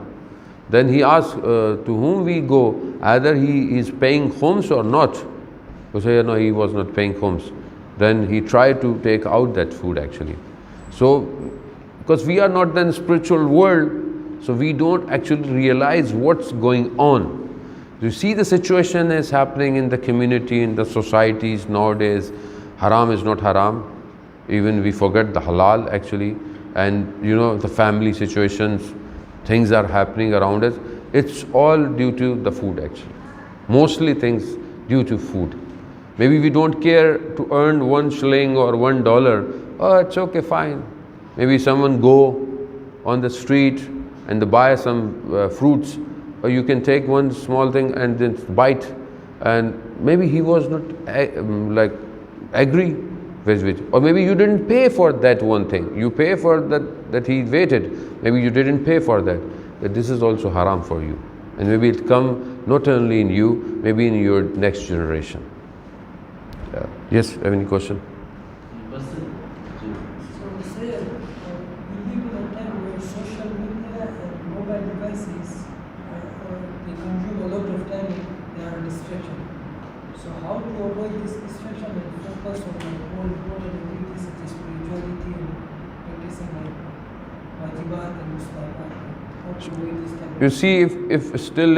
Then he asked, to whom we go, either he is paying khums or not. So say, no, he was not paying khums. Then he tried to take out that food actually. So, because we are not in spiritual world, so we don't actually realize what's going on. You see, the situation is happening in the community, in the societies nowadays. Haram is not haram. Even we forget the halal actually. And the family situations, things are happening around us. It's all due to the food actually. Mostly things due to food. Maybe we don't care to earn 1 shilling or $1. Oh, it's okay, fine. Maybe someone go on the street and they buy some fruits, or you can take one small thing and then bite, and maybe he was not agree with it, or maybe you didn't pay for that one thing. You pay for that he waited. Maybe you didn't pay for that. That this is also haram for you, and maybe it come not only in you, maybe in your next generation. Yes, have any question? Question? So, Syed, we live in a time where social media and mobile devices they consume a lot of time. They are a distraction. So, how to avoid this distraction and focus on the more important activities such as spirituality and practicing wajibat and mustahabat? How to avoid this type of? You see,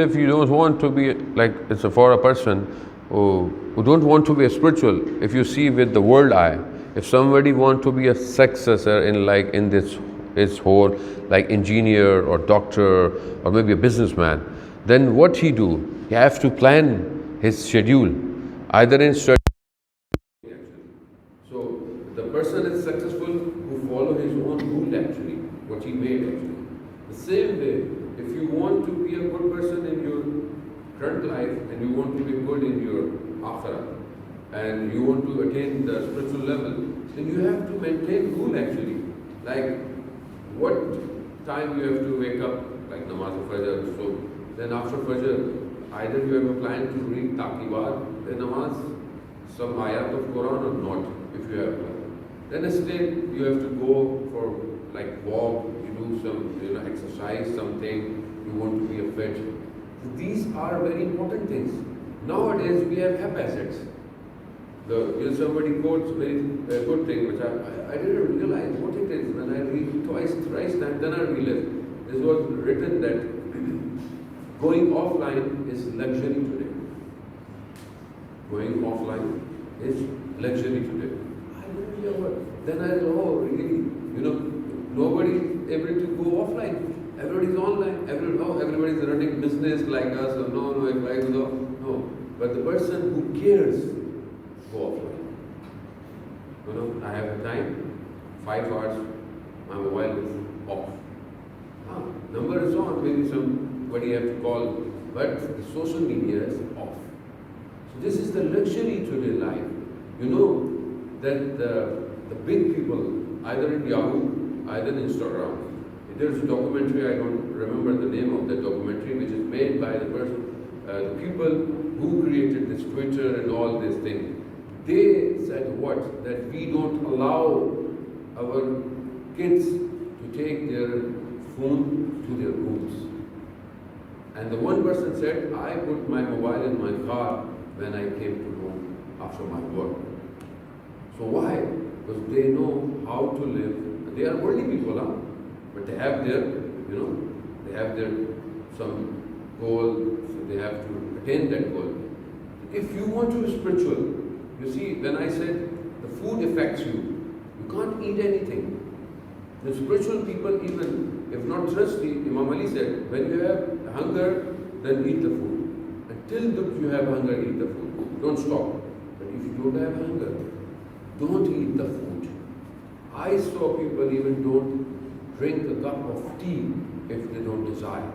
if you don't want to be like, it's for a person who don't want to be a spiritual, if you see with the world eye, if somebody want to be a successor in this whole, like engineer or doctor or maybe a businessman, then what he do? He have to plan his schedule, either in study. So the person is successful who follow his own rule actually, what he made actually. The same way, if you want to be a good person in your current life and you want to be good in your akhirah and you want to attain the spiritual level, then you have to maintain rule actually. Like what time you have to wake up, like namaz al-fajr. So then after fajr, either you have a plan to read taqibat, the namaz, some ayat of Quran or not, if you have plan. Then instead you have to go for like walk, you do some exercise, something, you want to be a fit. These are very important things. Nowadays we have haphazards. Somebody quotes very good thing which I didn't realize what it is. When I read twice, thrice time, then I realized this was written that going offline is luxury today. Going offline is luxury today. I didn't hear what. Then I said, oh really? Nobody able to go offline. Everybody's online. Everybody's running business like us. So no, if I go, no. But the person who cares, go offline. I have time, 5 hours, my mobile is off. Number is on, maybe somebody have to call, but the social media is off. So this is the luxury today life. That the big people, either in Yahoo, either in Instagram, there's a documentary, I don't remember the name of the documentary, which is made by the person, the people who created this Twitter and all these things. They said what? That we don't allow our kids to take their phone to their rooms. And the one person said, I put my mobile in my car when I came to home after my work. So why? Because they know how to live. They are worldly people, but they have their, they have their some goal, so they have to attain that goal. If you want to be spiritual, you see, when I said the food affects you, you can't eat anything. The spiritual people, even if not thirsty, Imam Ali said, when you have hunger, then eat the food. And till you have hunger, eat the food. Don't stop. But if you don't have hunger, don't eat the food. I saw people even don't drink a cup of tea if they don't desire.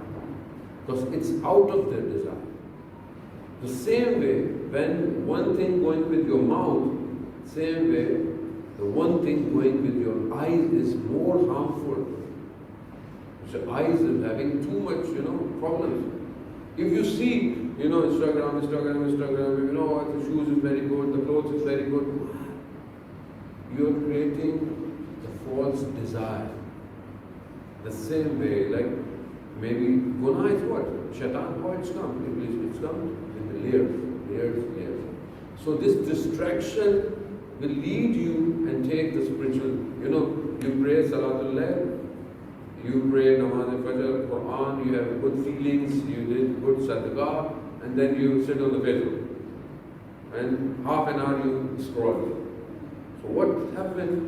Because it's out of their desire. The same way, when one thing going with your mouth, same way, the one thing going with your eyes is more harmful. So eyes is having too much, problems. If you see, Instagram, the shoes is very good, the clothes is very good, you are creating the false desire. The same way, like maybe guna is what? Shaitan, how it's come? It's come in the layers. So this distraction will lead you and take the spiritual, you pray Salatul Layl, you pray Namaz Fajr, Quran, you have good feelings, you did good sadaqah, and then you sit on the Facebook. And half an hour you scroll. So what happened?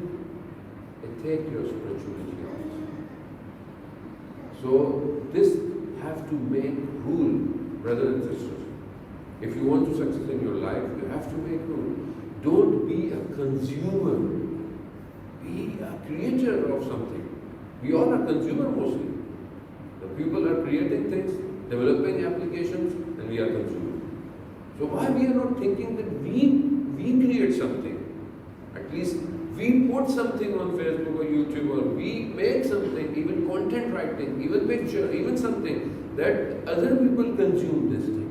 It takes your spirituality out. So this have to make rule, brothers and sisters. If you want to succeed in your life, you have to make rule. Don't be a consumer. Be a creator of something. We all are consumer mostly. The people are creating things, developing applications, and we are consumers. So why we are not thinking that we create something? At least we put something on Facebook or YouTube, or we make something, even content writing, even picture, even something that other people consume this thing.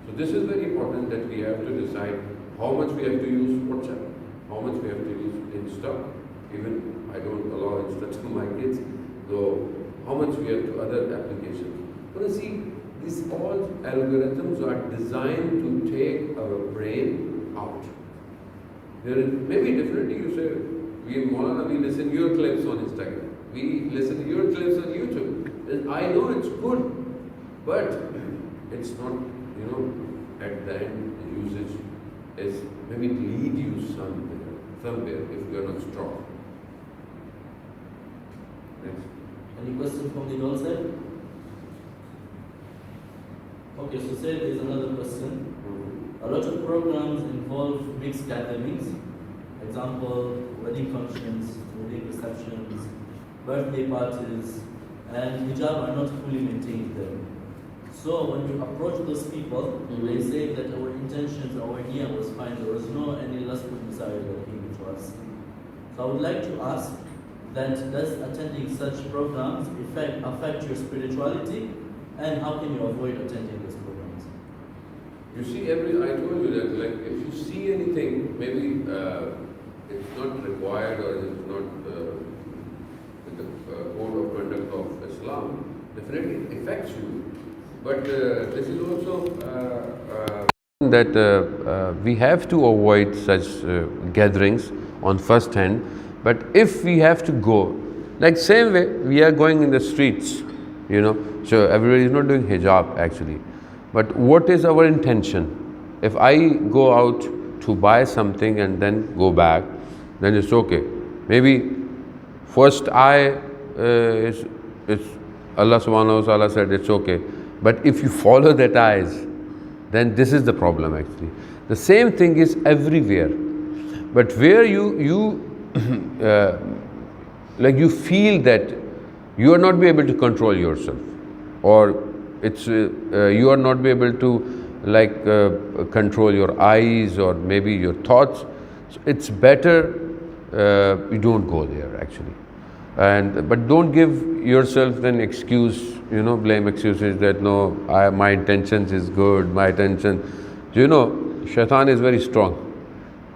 So this is very important that we have to decide how much we have to use WhatsApp, how much we have to use Insta. Even I don't allow Insta to my kids, so how much we have to other applications. But you see, these all algorithms are designed to take our brain out. There is maybe definitely you say, we listen to your clips on Instagram. We listen to your clips on YouTube. I know it's good, but it's not, at the end the usage is maybe lead you somewhere if you are not strong. Next. Any questions from the girls there? Okay, so there is another question. A lot of programs involve mixed gatherings. Example, wedding functions, wedding receptions, birthday parties, and hijab are not fully maintained there. So when you approach those people, they say that our intentions, our niyyah was fine, there was no any lustful desire that came to us. So I would like to ask that does attending such programs affect your spirituality, and how can you avoid attending those programs? You see, I told you that, like, if you see anything, maybe it's not required or it's not with the code of conduct of Islam, definitely it affects you. But this is also that we have to avoid such gatherings on first hand. But if we have to go, like same way we are going in the streets, so everybody is not doing hijab actually. But what is our intention? If I go out to buy something and then go back, then it's okay. Maybe first eye is Allah subhanahu wa ta'ala said it's okay. But if you follow that eyes, then this is the problem actually. The same thing is everywhere. But where you like you feel that you are not be able to control yourself, or it's you are not be able to control your eyes or maybe your thoughts, so it's better you don't go there actually. But don't give yourself an excuse, blame excuses that no, my intentions is good, my intention. Shaitan is very strong.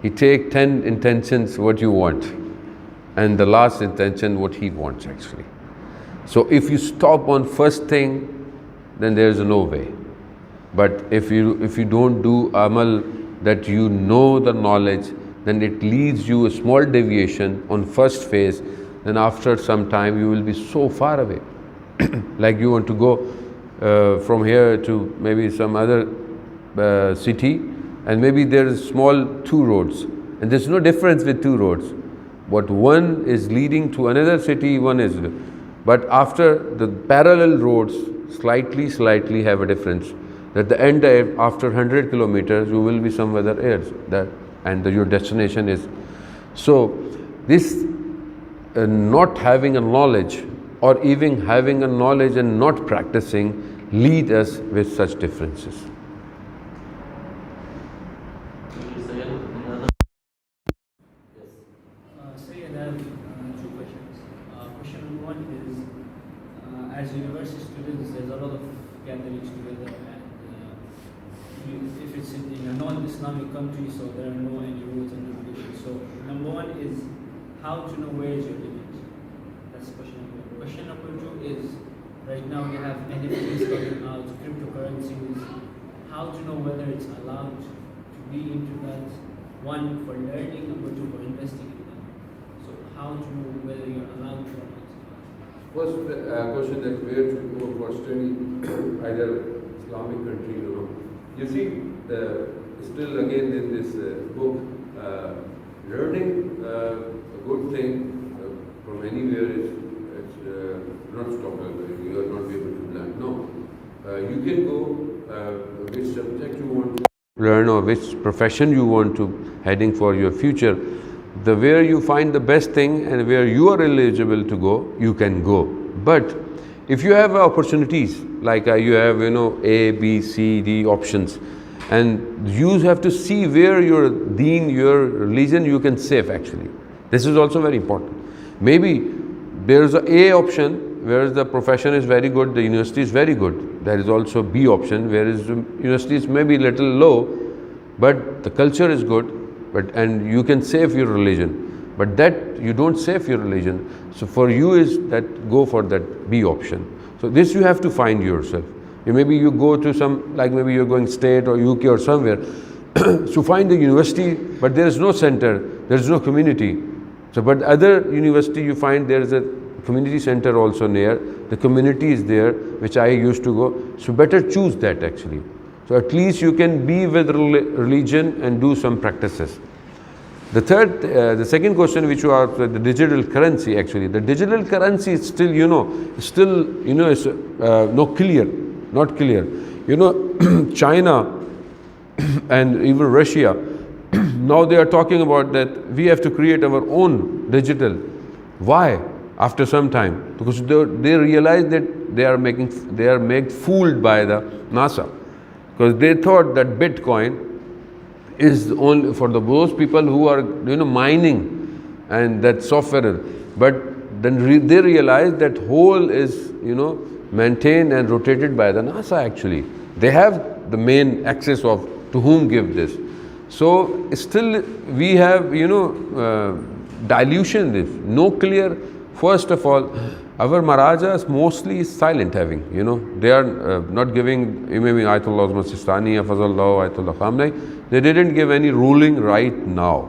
He take 10 intentions what you want, and the last intention what he wants actually. So if you stop on first thing, then there is no way. But if you don't do amal that the knowledge, then it leads you a small deviation on first phase. Then after some time you will be so far away. Like you want to go from here to maybe some other city, and maybe there is small 2 roads, and there's no difference with 2 roads. But one is leading to another city, one is. But after the parallel roads slightly have a difference, At the end, after 100 kilometers, you will be somewhere else, your destination is. So, this not having a knowledge, or even having a knowledge and not practicing, lead us with such differences. Syed, I have two questions. Question number one is, as university students, there's a lot of gatherings together, and if it's in a non-Islamic country, so there are no any rules and regulations. So number one is, how to know where is your limit? That's question number one. Question number two is, right now we have NFTs coming out, cryptocurrencies. How to know whether it's allowed to be into that? One, for learning, number two, for investing in them. So how to know whether you're allowed to or not? First question, that where to go for study, either Islamic country or not. You see, still again in this book, learning a good thing from anywhere is not stoppable. You are not able to learn. No, you can go which subject you want to learn or which profession you want to heading for your future. The where you find the best thing and where you are eligible to go, you can go. But if you have opportunities, like you have A, B, C, D options, and you have to see where your deen, your religion you can save actually. This is also very important. Maybe there is a option where the profession is very good, the university is very good. There is also B option, whereas the university is maybe little low, but the culture is good, and you can save your religion. But that you don't save your religion. So for you is that go for that B option. So this you have to find yourself. Maybe you go to some, like maybe you're going state or UK or somewhere, so find the university, but there is no center, there is no community. So but other university you find there is a community center also near, the community is there, which I used to go. So better choose that actually. So at least you can be with religion and do some practices. The second question which you asked, the digital currency actually. The digital currency is still, is not clear. China and even Russia, now they are talking about that we have to create our own digital. Why? After some time, because they realize that they are made fooled by the NASA, because they thought that Bitcoin is only for those people who are mining and that software, but then they realize that whole is maintained and rotated by the NASA actually. They have the main access of to whom give this. So still we have dilution this, no clear. First of all, our Maharajas mostly is silent having, they are not giving, maybe Ayatullah Masistani, Fazallah, Ayatullah Khamenei, they didn't give any ruling right now.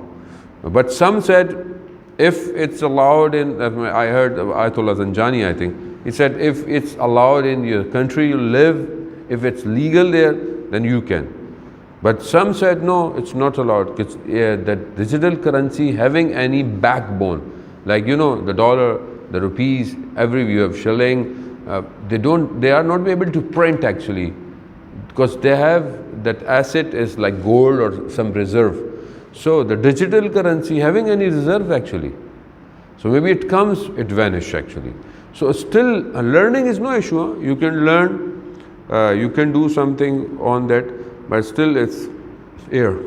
But some said, if it's allowed in, I heard Ayatollah Zanjani, I think, he said, if it's allowed in your country you live, if it's legal there, then you can. But some said, no, it's not allowed. That digital currency having any backbone, like the dollar, the rupees, every you have shilling, they are not able to print actually, because they have that asset is like gold or some reserve. So the digital currency having any reserve actually. So maybe it comes, it vanish actually. So still learning is no issue. Huh? You can learn, you can do something on that, but still it's air.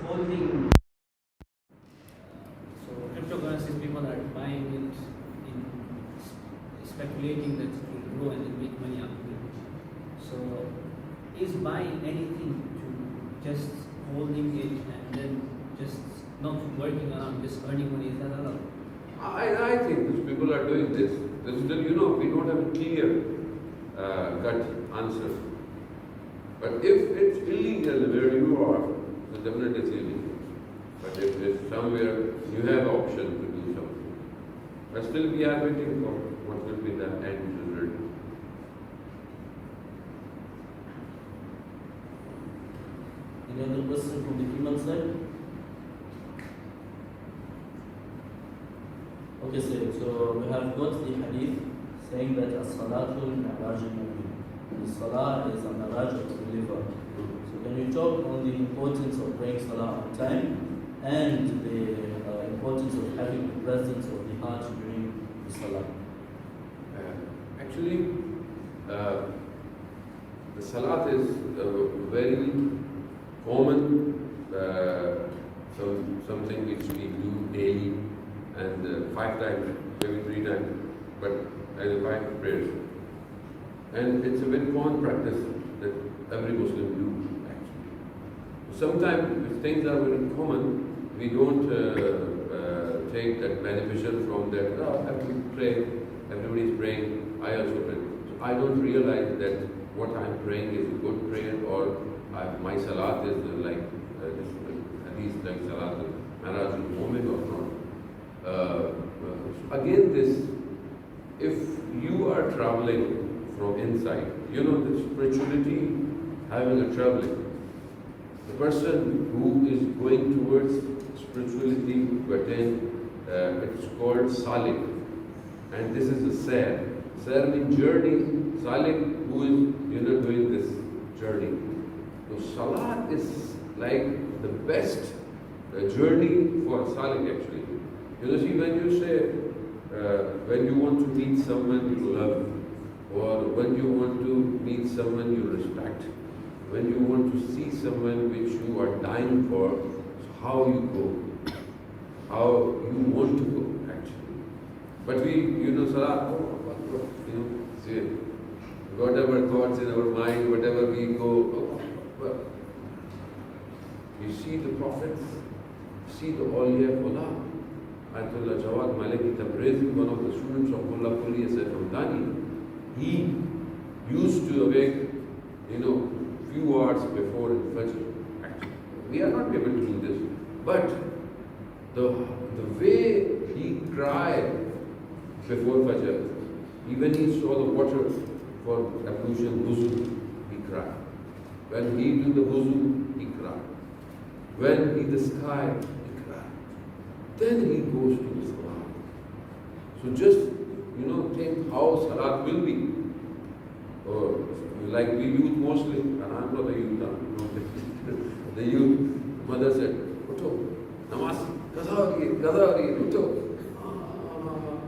Holding, so cryptocurrencies, people are buying it in speculating that it will grow and then make money out of it. So is buying anything to just holding it and then just not working around, just earning money, is that allowed? I think these people are doing this. Still, we don't have a clear cut answer. But if it's illegal where you are, then definitely it's illegal. But if it's somewhere, you have option to do something. But still we are waiting for what will be the end result. Any other question from the female side? Okay, so we have got the hadith saying that as-salatu min a'raj al-mu'min. the Salah is a mirage of the believer. So can you talk on the importance of praying Salah on time and the importance of having the presence of the heart during the Salah? Actually, the Salat is very common, something which we do daily and 5 times, maybe 3 times, but as 5 prayers. And it's a very common practice that every Muslim do actually. Sometimes if things are very common, we don't take that beneficial from that. Oh, everybody's praying, I also pray. So I don't realize that what I'm praying is a good prayer, or my salat is like at least like salat Maharaj moment or not. Again, this, if you are traveling from inside, you know, the spirituality having a traveling. The person who is going towards spirituality to attain, it's called salik, and this is a sayr. Sayr means journey. Salik, who is doing this journey. So salat is like the best journey for salik actually. See, when you say when you want to meet someone you love, or when you want to meet someone you respect, when you want to see someone which you are dying for, how you go, how you want to go actually. But we, salat, see, whatever thoughts in our mind, whatever we go, you see the prophets, see the awliya of Allah. Ayatullah Jawad, Tahriri, one of the students of Mullah Quli, Mtendeni, he used to awake, few hours before Fajr. Actually, we are not able to do this, but the way he cried before Fajr, even he saw the water for ablution, wuzu, he cried. When he do the wuzu, he cried. When he the sky, he cried. Then he goes to the salat. So just, think how salat will be. Or like we youth mostly, and I'm not a youth now. The youth, mother said, Uto, namaz, Qadha Uto.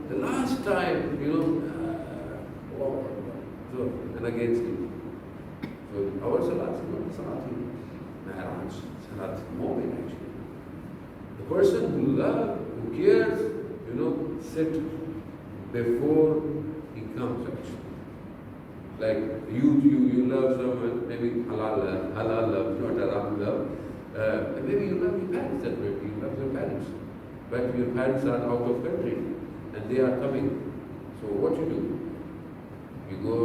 The last time, so, and again sleep. So our salat is not salat Maharaj, salat moment actually. The person who loves, who cares, sit before he comes actually. Like you love someone, maybe halal love, not haram love. Maybe you love your parents that way, you love your parents. But your parents are out of country and they are coming. So what you do? You go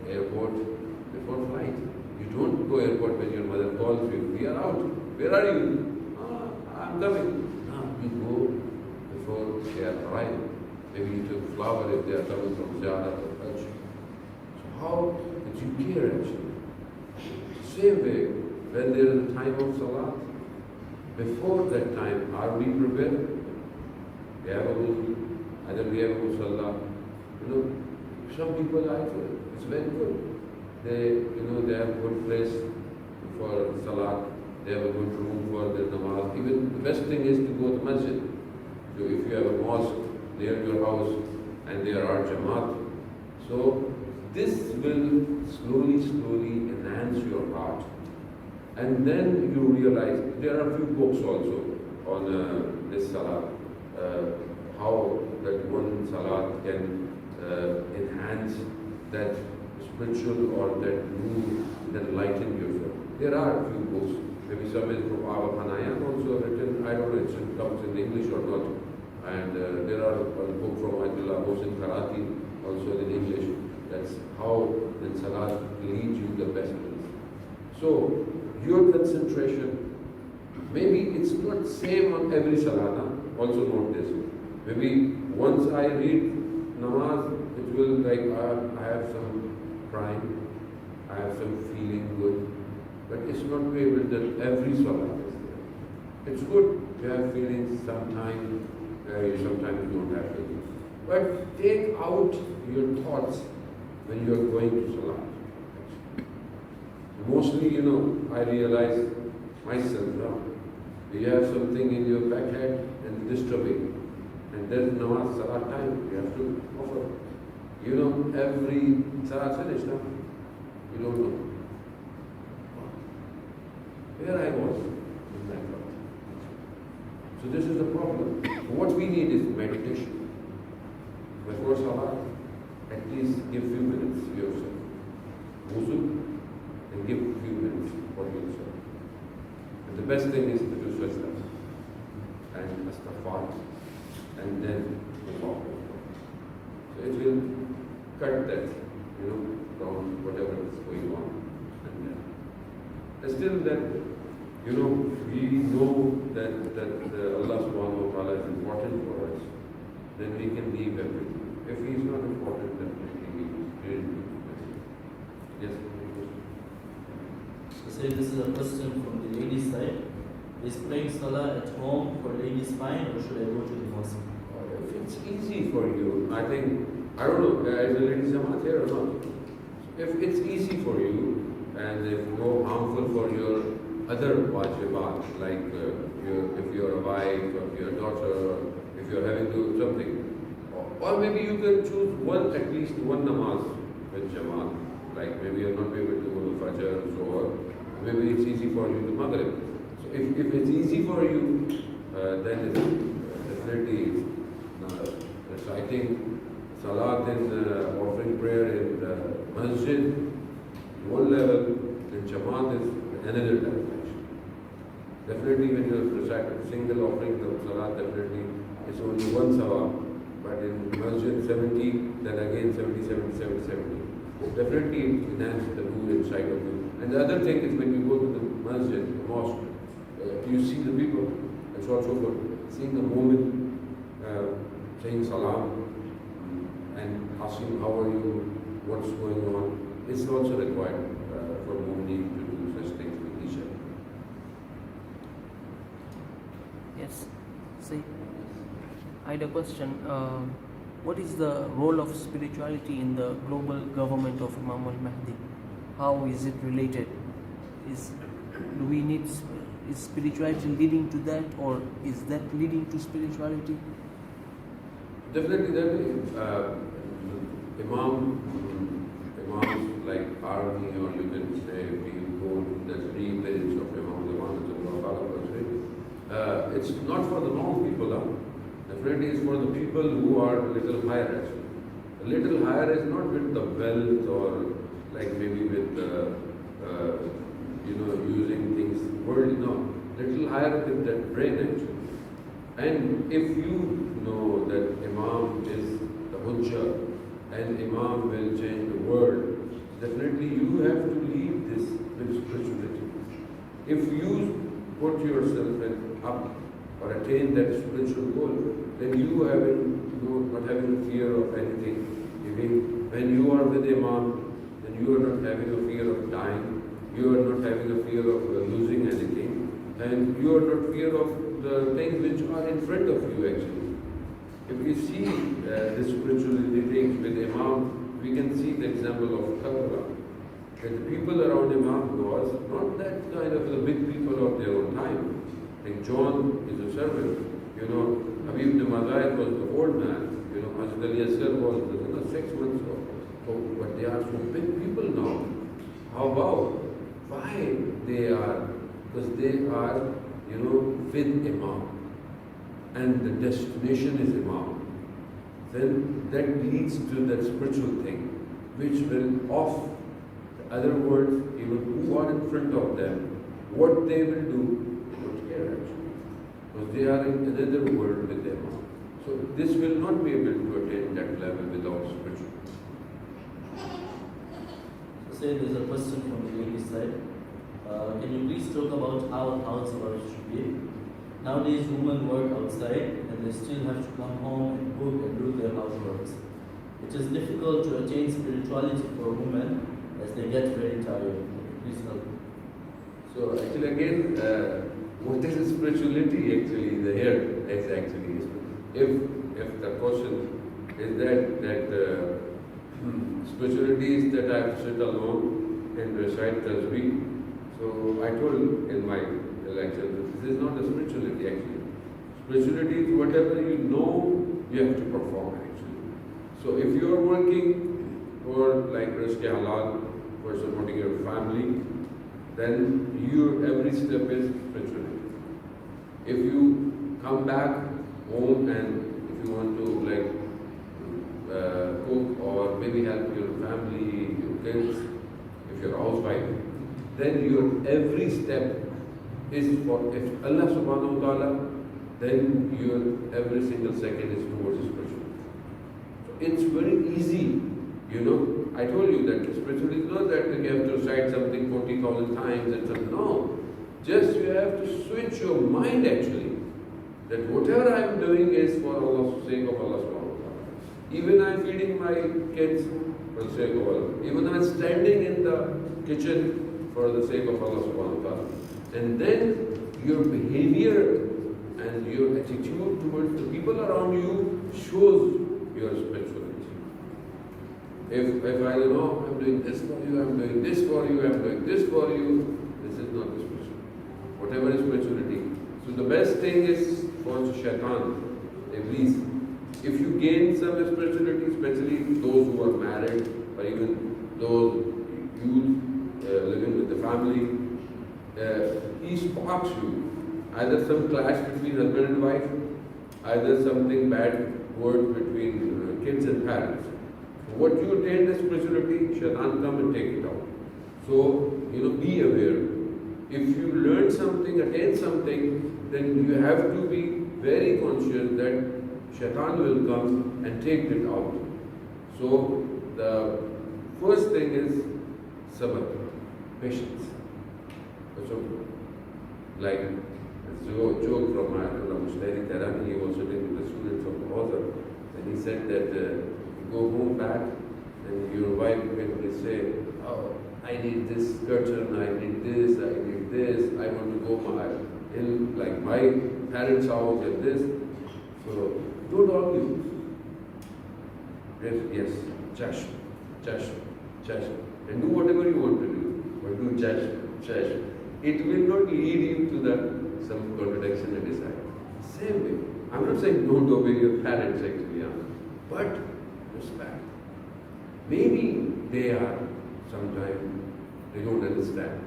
airport before flight. You don't go airport when your mother calls you. We are out. Where are you? I'm coming. No, you go before they are arriving. Maybe you took flower if they are coming from Jawad or Hajj. So how did you care actually? Same way, when there is a time of salat, before that time, are we prepared? We have a wuzu, either we have a musalla. Some people it's very good. They have a good place for salat. They have a good room for their namaz. Even the best thing is to go to masjid. So if you have a mosque near your house and there are jamaat, so this will slowly enhance your heart. And then you realize, there are a few books also on this salat, how that one salat can enhance that spiritual or that mood, that enlighten yourself. There are a few books, maybe some is from Ava Panayam also written, I don't know if it comes in English or not. And there are a book from Ayatullah also in English. That's how the salat leads you the best place. So your concentration, maybe it's not same on every salat. Also note this. Maybe once I read namaz, it will like I have some crying, I have some feeling good, but it's not able that every salat is there. It's good to have feelings sometimes. Sometimes you don't have feelings. But take out your thoughts when you are going to salat. mostly, I realize myself now, you have something in your backhand and disturbing. And then namaz, salat time, you have to offer. Every salat finished now. You don't know. Where I was in that thought. So this is the problem. What we need is meditation. Before salat, at least give few minutes to yourself. Wuzu, and give few minutes for yourself. And the best thing is to do sajda and astaghfar, and then walk. So it will cut that, from whatever is going on. And still that, we know that Allah subhanahu wa ta'ala is important for us, then we can leave everything. If He is not important, then we will. Yes. So say this is a question from the ladies' side. Is praying salah at home for ladies fine, or should I go to the mosque? If it's easy for you, I don't know, is the ladies jamaat here or not? If it's easy for you, and if no harmful for your other wajibat, like if you're a wife, or if you're a daughter, or if you're having to do something, or maybe you can choose at least one namaz with jamaat, like maybe you're not able to go to Fajr, or maybe it's easy for you to Maghrib. So if it's easy for you, then it's definitely reciting salat and offering prayer in the masjid, one level, then jamaat is another level. Definitely when you recite a single offering of salat, definitely it's only one sawab. But in masjid 70, then again 70, 70, 70, 70. Definitely enhance the mood inside of you. And the other thing is when you go to the masjid, the mosque, you see the people. It's also good. Seeing the moment, saying salam, and asking how are you, what's going on. It's also required for mu'min to do such things with each other. Yes. See, I had a question. What is the role of spirituality in the global government of Imam al-Mahdi? How is it related? Is spirituality leading to that, or is that leading to spirituality? Definitely, Imams like army, or you can say we go to the 3 pillars of Imam, it's not for the wrong people. Definitely it's for the people who are a little higher actually. A little higher is not with the wealth, or like maybe with using things worldly, no. Little higher with that brain actually. And if you know that Imam is the Hujjah and Imam will change the world, definitely you have to leave this with spirituality. If you put yourself up or attain that spiritual goal, then you not having a fear of anything. Even when you are with Imam, then you are not having a fear of dying, you are not having a fear of losing anything, and you are not fear of the things which are in front of you actually. If we see the spirituality things with Imam, we can see the example of Tahriri. That the people around Imam was not that kind of the big people of their own time. Like John is a servant, Habib the Mazahid was the old man, Hazrat Ali Asghar was 6 months old. But they are so big people now. How about why they are? Because they are, with Imam. And the destination is Imam. Then that leads to that spiritual thing, which will off the other words, even who are in front of them, what they will do, they don't care actually. Because they are in another world with them. So this will not be able to attain that level without spiritual. So say there's a question from the ladies' side. Can you please talk about how housewives should be? Nowadays women work outside and they still have to come home and cook and do their houseworks. It is difficult to attain spirituality for women as they get very tired. Please help. So actually again, what is spirituality actually? The here is actually if the question is that spirituality is that I have to sit alone and recite tasbih. So I told in my lecture that this is not a spirituality actually. Spirituality is whatever you know you have to perform actually. So if you are working for like Rizq Halal, for supporting your family, then your every step is spirituality. If you come back home and if you want to like cook or maybe help your family, your kids, if you're a housewife, then your every step is for if Allah subhanahu wa ta'ala, then your every single second is towards spirituality. So it's very easy, you know. I told you that spirituality is not that you have to recite something 40,000 times and something. No, just you have to switch your mind actually. That whatever I am doing is for Allah's sake of Allah subhanahu wa ta'ala. Even I am feeding my kids for the sake of Allah. Even I am standing in the kitchen for the sake of Allah subhanahu wa ta'ala. And then your behavior and your attitude towards the people around you shows your spirituality. If I know I'm doing this for you, I'm doing this for you, I'm doing this for you, this is not spirituality. Whatever is spirituality. So the best thing is for shaitan, Iblis. If you gain some spirituality, especially those who are married or even those youth living with the family, he spots you. Either some clash between husband and wife, either something bad word between kids and parents. What you attain the spirituality, shaitan come and take it out. So, be aware. If you learn something, attain something, then you have to be very conscious that shaitan will come and take it out. So, the first thing is sabr, patience. So, like a joke from Ayatullah Tahriri, he was sitting with the students of the author, and he said that you go home back and your wife will say, oh, I need this curtain, I need this, I want to go in like my parents' house and this. So don't argue. Yes, chash, and do whatever you want to do, but do chash. It will not lead you to some contradiction and decide. Same way. I'm not saying don't obey your parents actually, but respect. Maybe they are sometimes they don't understand.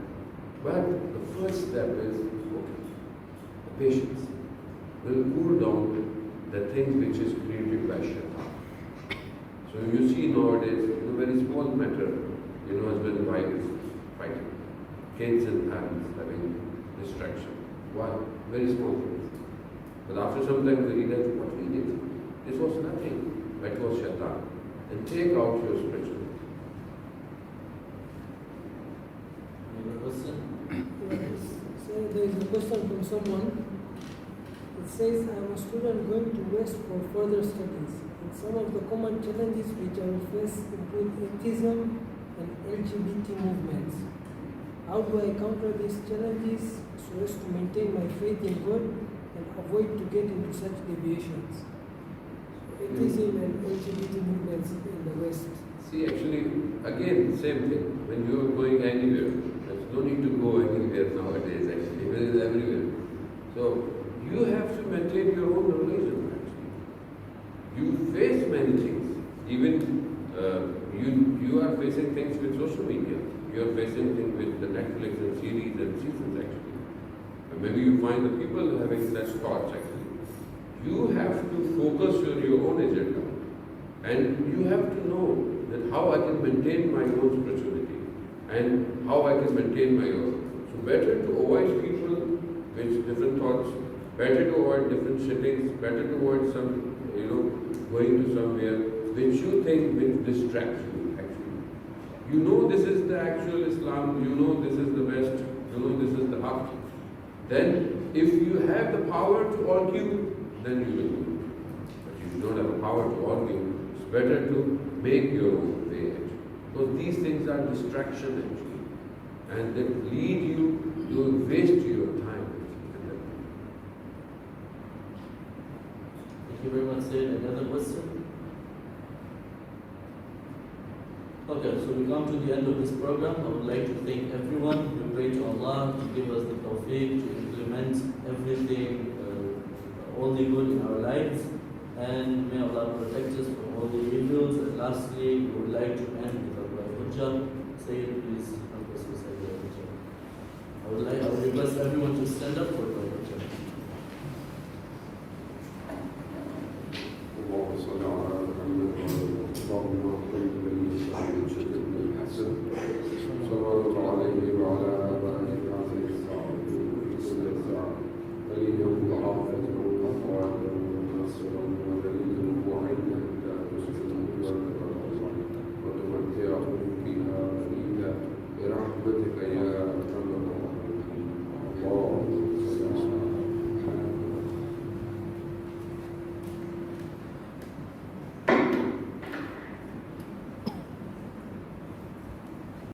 But the first step is the patience will cool down the thing which is created by shaitan. So you see nowadays, in a very small matter, husband and wife is fighting, kids and parents having distraction. Why? Very small things. But after some time they realize what we did. This was nothing, but it was shaitan. And take out your spirituality. Any question? Yes. So there is a question from someone. It says, I am a student going to West for further studies. And some of the common challenges which I will face include atheism and LGBT movements. How do I counter these challenges so as to maintain my faith in God and avoid to get into such deviations? Atheism and LGBT movements in the West. See, actually, again, same thing. When you are going anywhere, there's no need to go anywhere nowadays, actually. It is everywhere. So, you have to maintain your own religion, actually. You face many things. Even you are facing things with social media. You are facing things with the Netflix and series and seasons, actually. And maybe you find the people having such thoughts, actually. You have to focus on your own agenda. And you have to know that how I can maintain my own spirituality and how I can maintain my own. So better to avoid people with different thoughts, better to avoid different sittings, better to avoid some, going to somewhere which you think will distract you, actually. You know this is the actual Islam, you know this is the best, you know this is the haq. Then if you have the power to argue, then you will do it. But if you don't have the power to argue, it's better to make your own way, actually. Because these things are distraction, actually. And they lead you to waste your time. Thank you very much, Syed. Another question? Okay, so we come to the end of this program. I would like to thank everyone. We pray to Allah to give us the tawfiq to implement everything, all the good in our lives, and may Allah protect us from all the evils. And lastly, we would like to end with our hujjah. Say it, please help us with Sayyid Hujjah. I would request everyone to stand up for